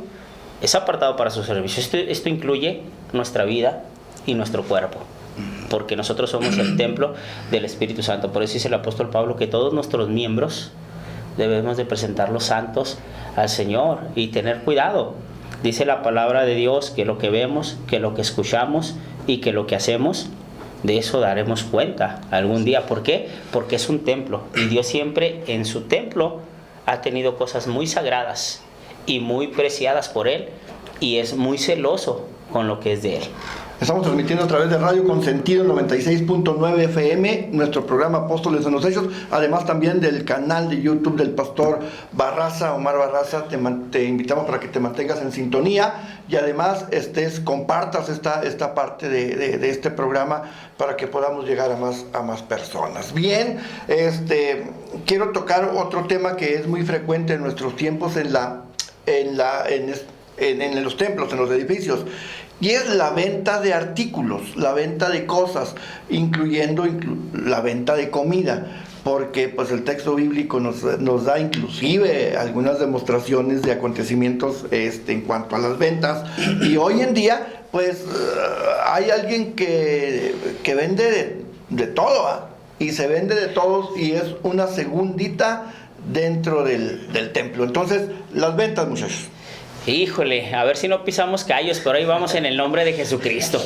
es apartado para su servicio. Esto incluye nuestra vida y nuestro cuerpo, porque nosotros somos el templo del Espíritu Santo. Por eso dice el apóstol Pablo que todos nuestros miembros debemos de presentarlos santos al Señor y tener cuidado. Dice la palabra de Dios que lo que vemos, que lo que escuchamos y que lo que hacemos, de eso daremos cuenta algún día. ¿Por qué? Porque es un templo y Dios siempre en su templo ha tenido cosas muy sagradas y muy preciadas por Él, y es muy celoso con lo que es de Él. Estamos transmitiendo a través de Radio Consentido 96.9 FM, nuestro programa Apóstoles en los Hechos, además también del canal de YouTube del pastor Barraza, Omar Barraza. Te invitamos para que te mantengas en sintonía y además compartas esta parte de este programa para que podamos llegar a más personas. Bien, quiero tocar otro tema que es muy frecuente en nuestros tiempos en los templos, en los edificios. Y es la venta de artículos, la venta de cosas, incluyendo la venta de comida, porque pues el texto bíblico nos da inclusive algunas demostraciones de acontecimientos en cuanto a las ventas. Y hoy en día pues hay alguien que vende de todo, ¿eh? Y se vende de todos y es una segundita dentro del templo. Entonces, las ventas, muchachos. Híjole, a ver si no pisamos callos, pero ahí vamos en el nombre de Jesucristo.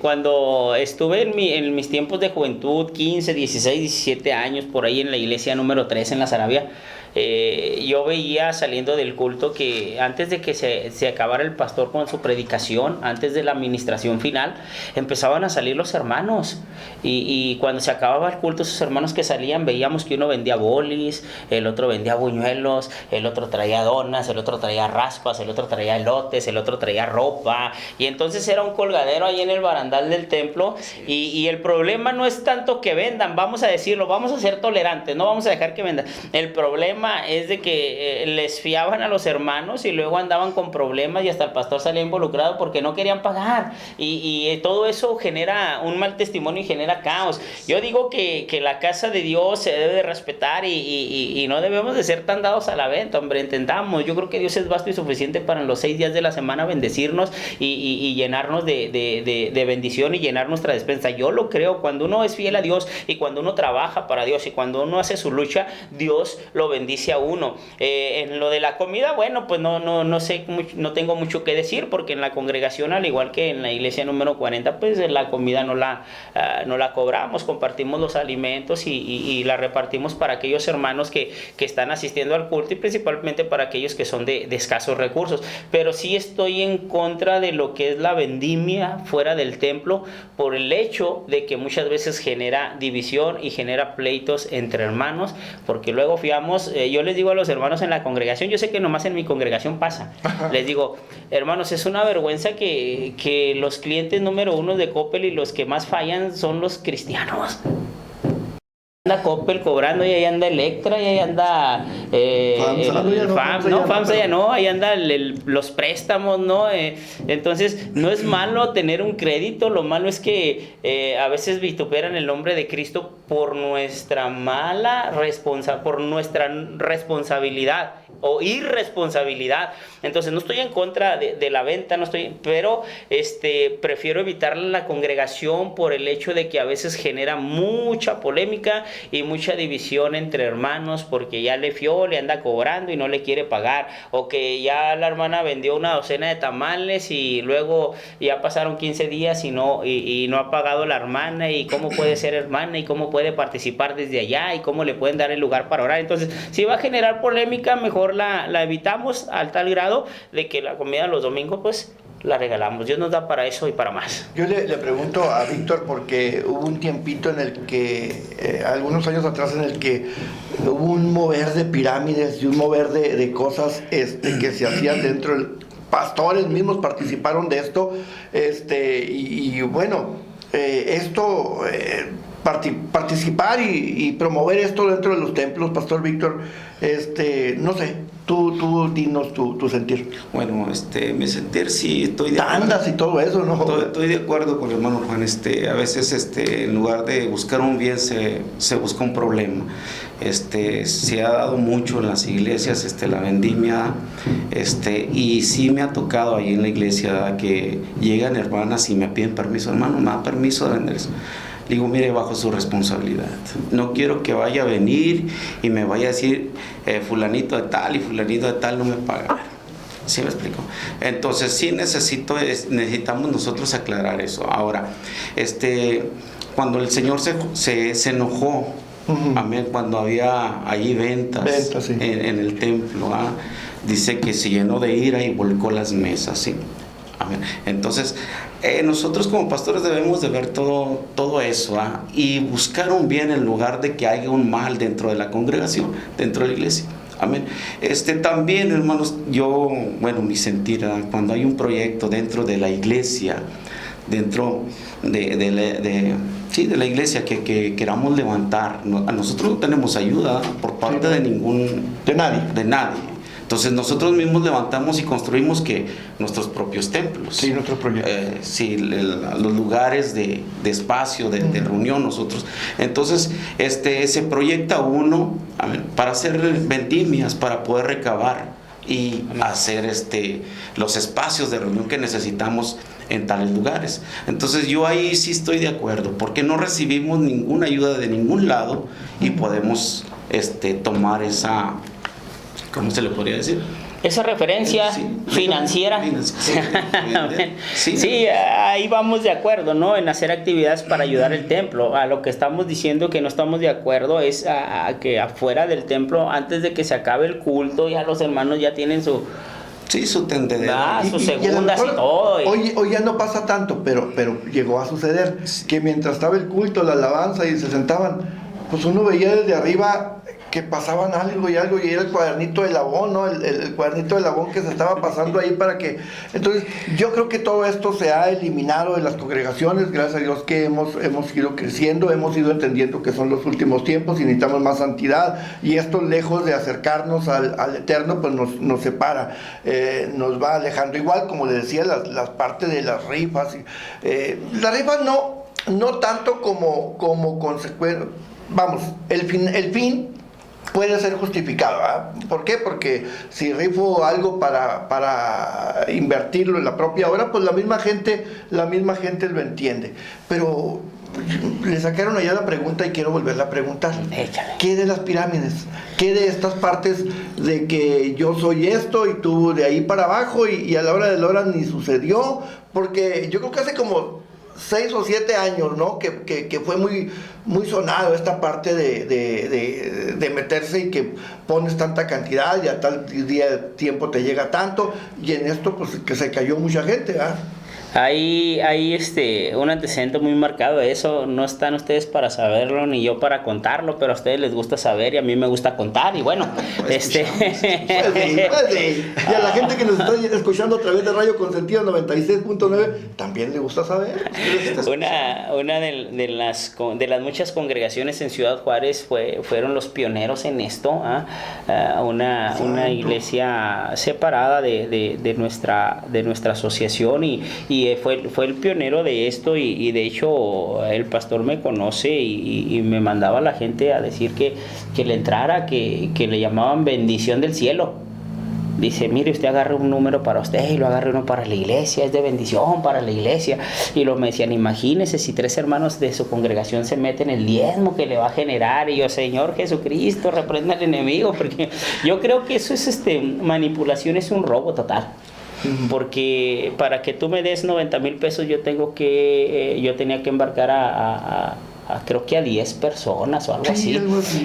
Cuando estuve en mis tiempos de juventud, 15, 16, 17 años, por ahí en la iglesia número 3 en la Sarabia, yo veía saliendo del culto que antes de que se acabara el pastor con su predicación, antes de la administración final, empezaban a salir los hermanos, y cuando se acababa el culto, esos hermanos que salían, veíamos que uno vendía bolis, el otro vendía buñuelos, el otro traía donas, el otro traía raspas, el otro traía elotes, el otro traía ropa, y entonces era un colgadero ahí en el barandal del templo. Y el problema no es tanto que vendan, vamos a decirlo, vamos a ser tolerantes, no vamos a dejar que vendan. El problema es de que les fiaban a los hermanos y luego andaban con problemas y hasta el pastor salía involucrado porque no querían pagar, y todo eso genera un mal testimonio y genera caos. Yo digo que la casa de Dios se debe de respetar y no debemos de ser tan dados a la venta, hombre, entendamos. Yo creo que Dios es vasto y suficiente para en los 6 días de la semana bendecirnos y llenarnos de bendición y llenar nuestra despensa. Yo lo creo. Cuando uno es fiel a Dios y cuando uno trabaja para Dios y cuando uno hace su lucha, Dios lo bendice a uno. En lo de la comida, bueno, pues no sé, no tengo mucho que decir, porque en la congregación, al igual que en la iglesia número 40, pues la comida no la cobramos, compartimos los alimentos y la repartimos para aquellos hermanos que están asistiendo al culto, y principalmente para aquellos que son de escasos recursos. Pero sí estoy en contra de lo que es la vendimia fuera del templo, por el hecho de que muchas veces genera división y genera pleitos entre hermanos, porque luego fiamos yo les digo a los hermanos en la congregación, yo sé que nomás en mi congregación pasa, les digo, hermanos, es una vergüenza que los clientes número uno de Coppel y los que más fallan son los cristianos. Anda Coppel cobrando y ahí anda Electra y ahí anda FAMSA ya no, ahí anda los préstamos, ¿no? Entonces no es malo tener un crédito, lo malo es que a veces vituperan el nombre de Cristo por nuestra por nuestra responsabilidad o irresponsabilidad. Entonces no estoy en contra de la venta, pero prefiero evitarla en la congregación por el hecho de que a veces genera mucha polémica y mucha división entre hermanos, porque ya le anda cobrando y no le quiere pagar, o que ya la hermana vendió una docena de tamales y luego ya pasaron 15 días y no ha pagado la hermana, y cómo puede ser hermana y cómo puede participar desde allá y cómo le pueden dar el lugar para orar. Entonces, si va a generar polémica, mejor la evitamos al tal grado de que la comida los domingos pues la regalamos. Dios nos da para eso y para más. Yo le pregunto a Víctor, porque hubo un tiempito en el que, algunos años atrás, en el que hubo un mover de pirámides y un mover de cosas que se hacían dentro del... Pastores mismos participaron de esto, y bueno, participar y promover esto dentro de los templos, Pastor Víctor, no sé, tú dinos tu sentir. Bueno, mi sentir sí estoy de acuerdo. Tandas y todo eso, ¿no? Estoy de acuerdo con el hermano Juan. A veces en lugar de buscar un bien se busca un problema. Se ha dado mucho en las iglesias, la vendimia, y sí me ha tocado ahí en la iglesia que llegan hermanas y me piden permiso. Hermano, ¿me da permiso de vender eso? Digo, mire, bajo su responsabilidad. No quiero que vaya a venir y me vaya a decir fulanito de tal y fulanito de tal no me paga. ¿Sí me explico? Entonces sí necesitamos nosotros aclarar eso. Ahora, cuando el Señor se enojó, amén, cuando había allí ventas sí, en el templo, dice que se llenó de ira y volcó las mesas, ¿sí? Amén. Entonces, nosotros como pastores debemos de ver todo eso, y buscar un bien en lugar de que haya un mal dentro de la congregación, dentro de la iglesia. Amén. También, hermanos, mi sentir, cuando hay un proyecto dentro de la iglesia, dentro de la iglesia que queramos levantar, a nosotros no tenemos ayuda por parte de nadie. Entonces nosotros mismos levantamos y construimos nuestros propios templos. Sí, nuestros proyectos. Los lugares de espacio, de reunión nosotros. Entonces se proyecta uno, amén, para hacer vendimias, para poder recabar y hacer los espacios de reunión que necesitamos en tales lugares. Entonces yo ahí sí estoy de acuerdo, porque no recibimos ninguna ayuda de ningún lado y podemos tomar esa... ¿Cómo se le podría decir? Esa referencia financiera. Sí, ahí vamos de acuerdo, ¿no? En hacer actividades para ayudar el templo. A lo que estamos diciendo que no estamos de acuerdo es a que afuera del templo, antes de que se acabe el culto, ya los hermanos ya tienen su tendedera, sus segundas y todo. Hoy ya no pasa tanto, pero llegó a suceder que mientras estaba el culto, la alabanza y se sentaban, pues uno veía desde arriba que pasaban algo y era el cuadernito de Labón, ¿no? El cuadernito de Labón que se estaba pasando ahí para que... Entonces, yo creo que todo esto se ha eliminado de las congregaciones, gracias a Dios que hemos ido creciendo, hemos ido entendiendo que son los últimos tiempos y necesitamos más santidad, y esto, lejos de acercarnos al Eterno, pues nos separa, nos va alejando. Igual, como le decía, las partes de las rifas. Las rifas no tanto como consecuencia. Vamos, el fin puede ser justificado, ¿verdad? ¿Por qué? Porque si rifo algo para invertirlo en la propia obra, pues la misma gente lo entiende. Pero le sacaron allá la pregunta y quiero volverla a preguntar. Échale. ¿Qué de las pirámides? ¿Qué de estas partes de que yo soy esto y tú de ahí para abajo y a la hora de la hora ni sucedió? Porque yo creo que hace como 6 o 7 años, ¿no? Que fue muy sonado esta parte de meterse y que pones tanta cantidad y a tal día de tiempo te llega tanto, y en esto pues que se cayó mucha gente, ¿verdad? Hay un antecedente muy marcado de eso. No están ustedes para saberlo ni yo para contarlo, pero a ustedes les gusta saber y a mí me gusta contar. Y bueno, Pues sí. Y a la gente que nos está escuchando a través de Radio Consentido 96.9 también le gusta saber. Una de las muchas congregaciones en Ciudad Juárez fueron los pioneros en esto, una iglesia separada de nuestra asociación y fue el pionero de esto y de hecho el pastor me conoce y me mandaba a la gente a decir que le entrara, que le llamaban bendición del cielo. Dice, mire, usted agarre un número para usted y lo agarre uno para la iglesia, es de bendición para la iglesia. Y me decían, imagínese si 3 hermanos de su congregación se meten el diezmo que le va a generar. Y yo, Señor Jesucristo, reprenda al enemigo, porque yo creo que eso es manipulación, es un robo total. Porque para que tú me des 90,000 pesos yo tenía que embarcar a creo que a 10 personas o algo así.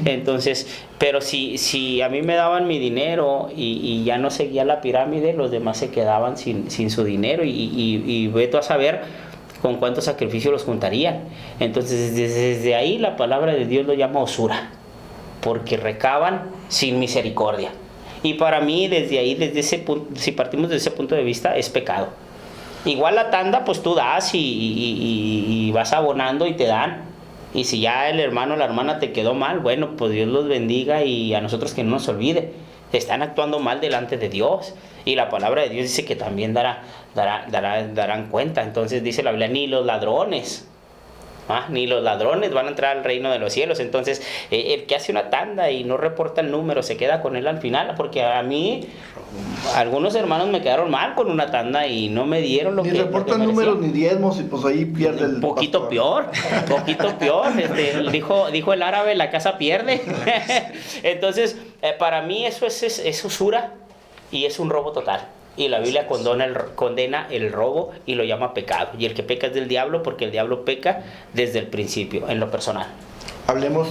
Entonces, pero si a mí me daban mi dinero y ya no seguía la pirámide, los demás se quedaban sin su dinero y vete a saber con cuántos sacrificios los juntarían. Entonces, desde ahí la palabra de Dios lo llama usura, porque recaban sin misericordia. Y para mí, desde ahí, desde ese punto, si partimos de ese punto de vista, es pecado. Igual la tanda, pues tú das y vas abonando y te dan. Y si ya el hermano o la hermana te quedó mal, bueno, pues Dios los bendiga y a nosotros que no nos olvide. Están actuando mal delante de Dios. Y la palabra de Dios dice que también darán cuenta. Entonces dice la Biblia, ni los ladrones van a entrar al reino de los cielos. Entonces, el que hace una tanda y no reporta el número se queda con él al final, porque a mí algunos hermanos me quedaron mal con una tanda y no me dieron lo que merecía. Ni reportan números ni diezmos y pues ahí pierde el poquito peor. Dijo el árabe, la casa pierde. Entonces, para mí eso es usura y es un robo total. Y la Biblia condena el robo y lo llama pecado. Y el que peca es del diablo, porque el diablo peca desde el principio, en lo personal. Hablemos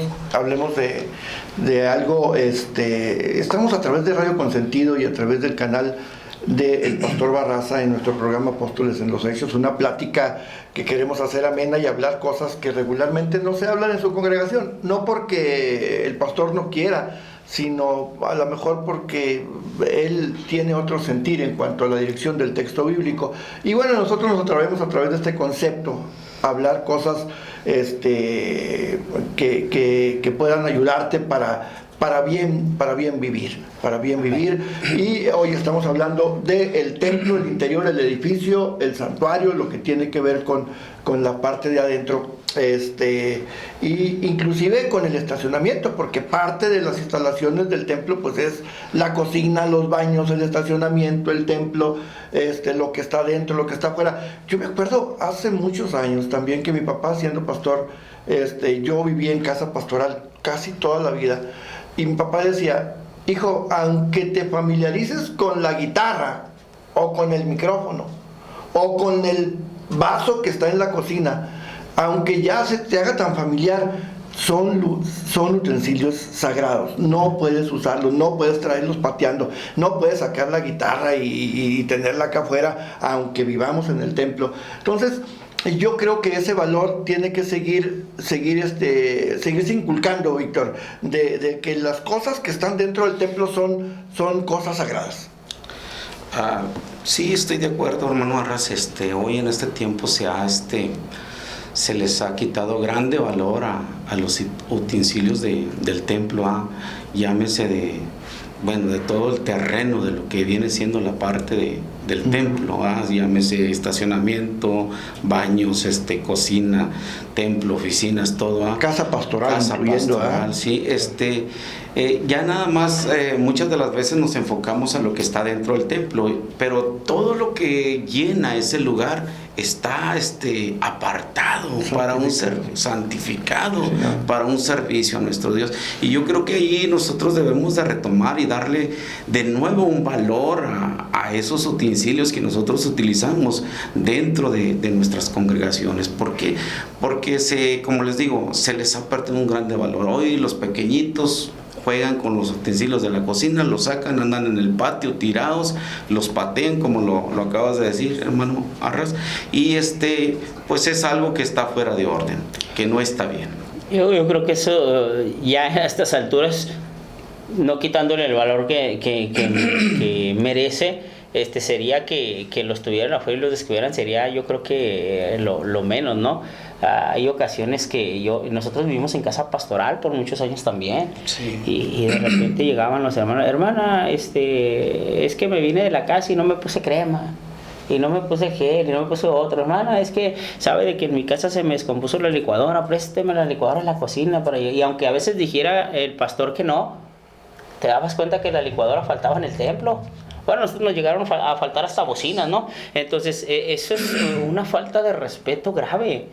de algo, estamos a través de Radio Consentido y a través del canal del Pastor Barraza en nuestro programa Apóstoles en los Hechos, una plática que queremos hacer amena y hablar cosas que regularmente no se hablan en su congregación, no porque el pastor no quiera, sino a lo mejor porque él tiene otro sentir en cuanto a la dirección del texto bíblico. Y bueno, nosotros nos atrevemos a través de este concepto a hablar cosas que puedan ayudarte para bien vivir. Y hoy estamos hablando del templo, el interior, el edificio, el santuario, lo que tiene que ver con la parte de adentro, y inclusive con el estacionamiento, porque parte de las instalaciones del templo pues es la cocina, los baños, el estacionamiento, el templo, lo que está dentro, lo que está afuera. Yo me acuerdo hace muchos años también que mi papá, siendo pastor, yo vivía en casa pastoral casi toda la vida, y mi papá decía, hijo, aunque te familiarices con la guitarra o con el micrófono o con el vaso que está en la cocina, aunque ya se te haga tan familiar, son utensilios sagrados, no puedes usarlos, no puedes traerlos pateando, no puedes sacar la guitarra y tenerla acá afuera, aunque vivamos en el templo. Entonces, yo creo que ese valor tiene que seguirse inculcando, Víctor, de que las cosas que están dentro del templo son cosas sagradas. Sí, estoy de acuerdo, hermano Arras. Hoy en este tiempo se les ha quitado grande valor a los utensilios del templo, llámese de todo el terreno de lo que viene siendo la parte del templo, llámese estacionamiento, baños, cocina, templo, oficinas, todo. Casa pastoral, sí, ya nada más, muchas de las veces nos enfocamos a lo que está dentro del templo, pero todo lo que llena ese lugar está apartado para un santificado, para un servicio a nuestro Dios. Y yo creo que ahí nosotros debemos de retomar y darle de nuevo un valor a esos utensilios que nosotros utilizamos dentro de nuestras congregaciones. ¿Por qué? Porque como les digo, se les ha perdido un grande valor. Hoy los pequeñitos juegan con los utensilios de la cocina, los sacan, andan en el patio tirados, los patean, como lo acabas de decir, hermano Arras, y pues es algo que está fuera de orden, que no está bien. Yo creo que eso ya a estas alturas, no quitándole el valor que merece, sería que los tuvieran afuera y los descubrieran, sería yo creo que lo menos, ¿no? Hay ocasiones que nosotros vivimos en casa pastoral por muchos años también, sí. y de repente llegaban los hermanos, hermana, es que me vine de la casa y no me puse crema, y no me puse gel, y no me puse otro, hermana, es que sabe de que en mi casa se me descompuso la licuadora, présteme la licuadora en la cocina para allá. Y aunque a veces dijera el pastor que no, te dabas cuenta que la licuadora faltaba en el templo. Bueno, nosotros nos llegaron a faltar hasta bocinas, ¿no? Entonces, eso es una falta de respeto grave.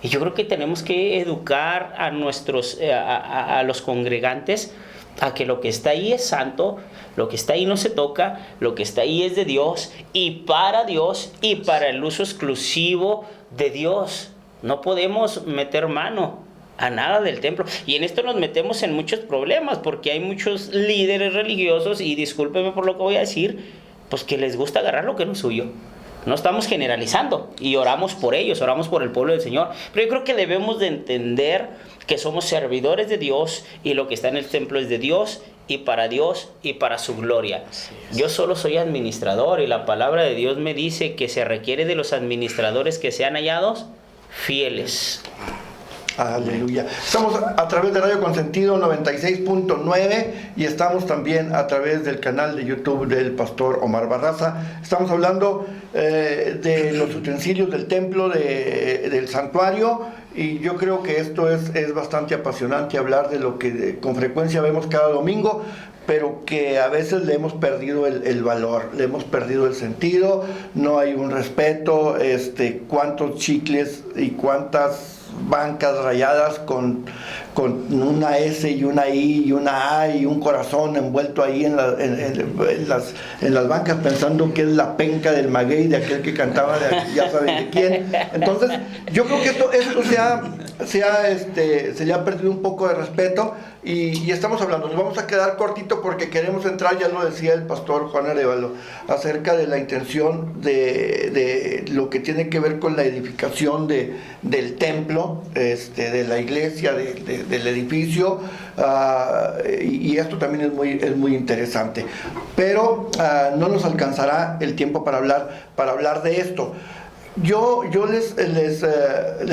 Y yo creo que tenemos que educar a los congregantes a que lo que está ahí es santo, lo que está ahí no se toca, lo que está ahí es de Dios y para el uso exclusivo de Dios. No podemos meter mano a nada del templo, y en esto nos metemos en muchos problemas, porque hay muchos líderes religiosos, y discúlpeme por lo que voy a decir, pues que les gusta agarrar lo que no es suyo. No estamos generalizando, y oramos por ellos, oramos por el pueblo del Señor, pero yo creo que debemos de entender que somos servidores de Dios, y lo que está en el templo es de Dios y para su gloria. Yo solo soy administrador, y la palabra de Dios me dice que se requiere de los administradores que sean hallados fieles. Aleluya. Estamos a través de Radio Consentido 96.9 y estamos también a través del canal de YouTube del pastor Omar Barraza. Estamos hablando de los utensilios del templo, del santuario, y yo creo que esto es bastante apasionante, hablar de lo que con frecuencia vemos cada domingo, pero que a veces le hemos perdido el valor, le hemos perdido el sentido, no hay un respeto, cuántos chicles y cuántas bancas rayadas con una S y una I y una A y un corazón envuelto ahí en las bancas, pensando que es la penca del maguey de aquel que cantaba ya saben de quién. Entonces yo creo que esto se le ha perdido un poco de respeto, y estamos hablando, nos vamos a quedar cortito porque queremos entrar, ya lo decía el pastor Juan Arevalo, acerca de la intención de lo que tiene que ver con la edificación del templo, de la iglesia, del edificio, y esto también es muy interesante, pero no nos alcanzará el tiempo para hablar de esto. Yo les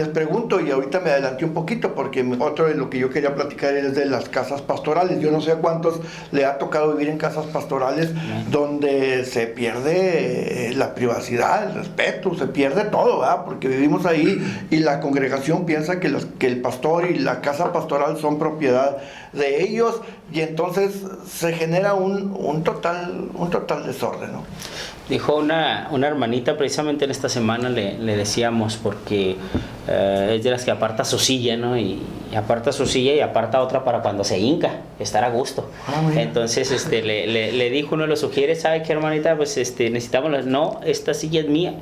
pregunto, y ahorita me adelanté un poquito porque otro de lo que yo quería platicar es de las casas pastorales. Yo no sé a cuántos le ha tocado vivir en casas pastorales donde se pierde la privacidad, el respeto, se pierde todo, ¿verdad? Porque vivimos ahí y la congregación piensa que el pastor y la casa pastoral son propiedad de ellos, y entonces se genera un total desorden, ¿no? Dijo una hermanita, precisamente en esta semana le decíamos, porque es de las que aparta su silla, ¿no? Y aparta su silla y aparta otra para cuando se hinca, estar a gusto. Entonces le dijo, uno lo sugiere, ¿sabe qué, hermanita? Pues necesitamos, no, esta silla es mía.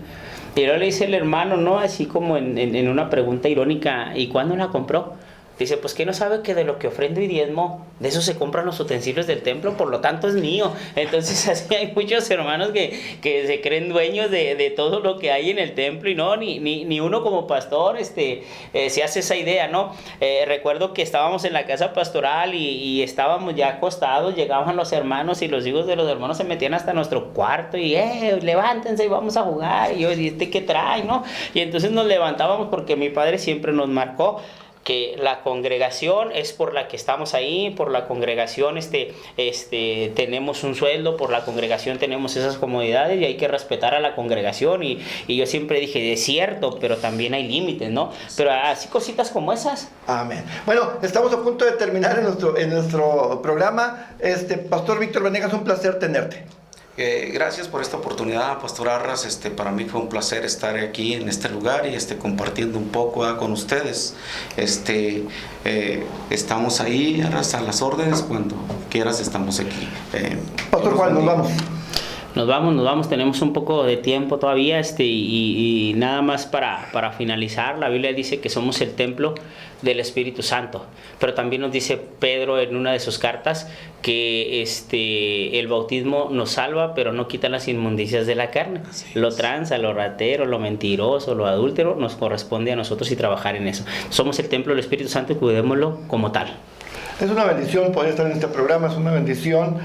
Y luego le dice el hermano, ¿no? Así como en una pregunta irónica, ¿y cuándo la compró? Dice, pues que no sabe que de lo que ofrendo y diezmo, de eso se compran los utensilios del templo, por lo tanto es mío. Entonces así hay muchos hermanos que se creen dueños de todo lo que hay en el templo, y no, ni uno como pastor se hace esa idea, ¿no? Recuerdo que estábamos en la casa pastoral y estábamos ya acostados, llegaban los hermanos y los hijos de los hermanos se metían hasta nuestro cuarto y levántense y vamos a jugar, y yo, ¿y qué trae, no? Y entonces nos levantábamos, porque mi padre siempre nos marcó que la congregación es por la que estamos ahí, por la congregación tenemos un sueldo, por la congregación tenemos esas comodidades, y hay que respetar a la congregación, y yo siempre dije, es cierto, pero también hay límites, ¿no? Pero así cositas como esas. Amén. Bueno, estamos a punto de terminar en nuestro programa. Pastor Víctor Venegas, un placer tenerte. Gracias por esta oportunidad, Pastor Arras. Para mí fue un placer estar aquí en este lugar y compartiendo un poco con ustedes. Estamos ahí, Arras, a las órdenes, cuando quieras estamos aquí. Pastor Juan, nos vamos. Nos vamos, tenemos un poco de tiempo todavía, y nada más para finalizar. La Biblia dice que somos el templo del Espíritu Santo, pero también nos dice Pedro en una de sus cartas que el bautismo nos salva, pero no quita las inmundicias de la carne. Lo tranza, lo ratero, lo mentiroso, lo adúltero, nos corresponde a nosotros y trabajar en eso. Somos el templo del Espíritu Santo y cuidémoslo como tal. Es una bendición poder estar en este programa, es una bendición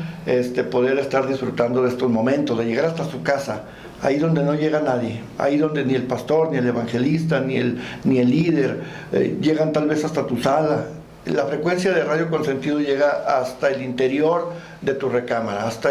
poder estar disfrutando de estos momentos, de llegar hasta su casa, ahí donde no llega nadie, ahí donde ni el pastor, ni el evangelista, ni el líder, llegan tal vez hasta tu sala. La frecuencia de Radio Consentido llega hasta el interior de tu recámara, hasta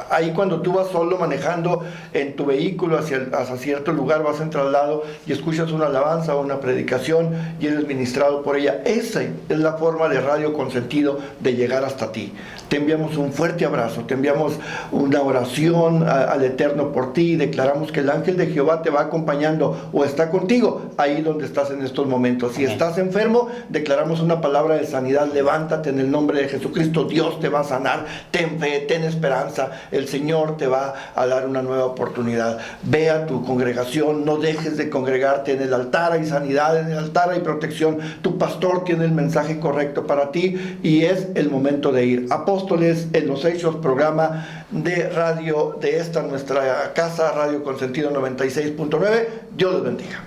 ahí cuando tú vas solo manejando en tu vehículo hacia cierto lugar, vas en traslado y escuchas una alabanza o una predicación y eres ministrado por ella. Esa es la forma de Radio Consentido de llegar hasta ti. Te enviamos un fuerte abrazo, te enviamos una oración al Eterno por ti y declaramos que el ángel de Jehová te va acompañando o está contigo ahí donde estás en estos momentos. Si estás enfermo, declaramos una palabra de sanidad. Levántate en el nombre de Jesucristo, Dios te va a sanar. Ten fe, ten esperanza, el Señor te va a dar una nueva oportunidad. Ve a tu congregación, no dejes de congregarte. En el altar hay sanidad, en el altar hay protección. Tu pastor tiene el mensaje correcto para ti y es el momento de ir. Apóstoles en los Hechos, programa de radio de esta nuestra casa, Radio Consentido 96.9. Dios les bendiga.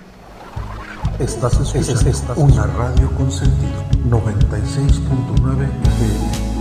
Estás escuchando una Radio Consentido 96.9 FM.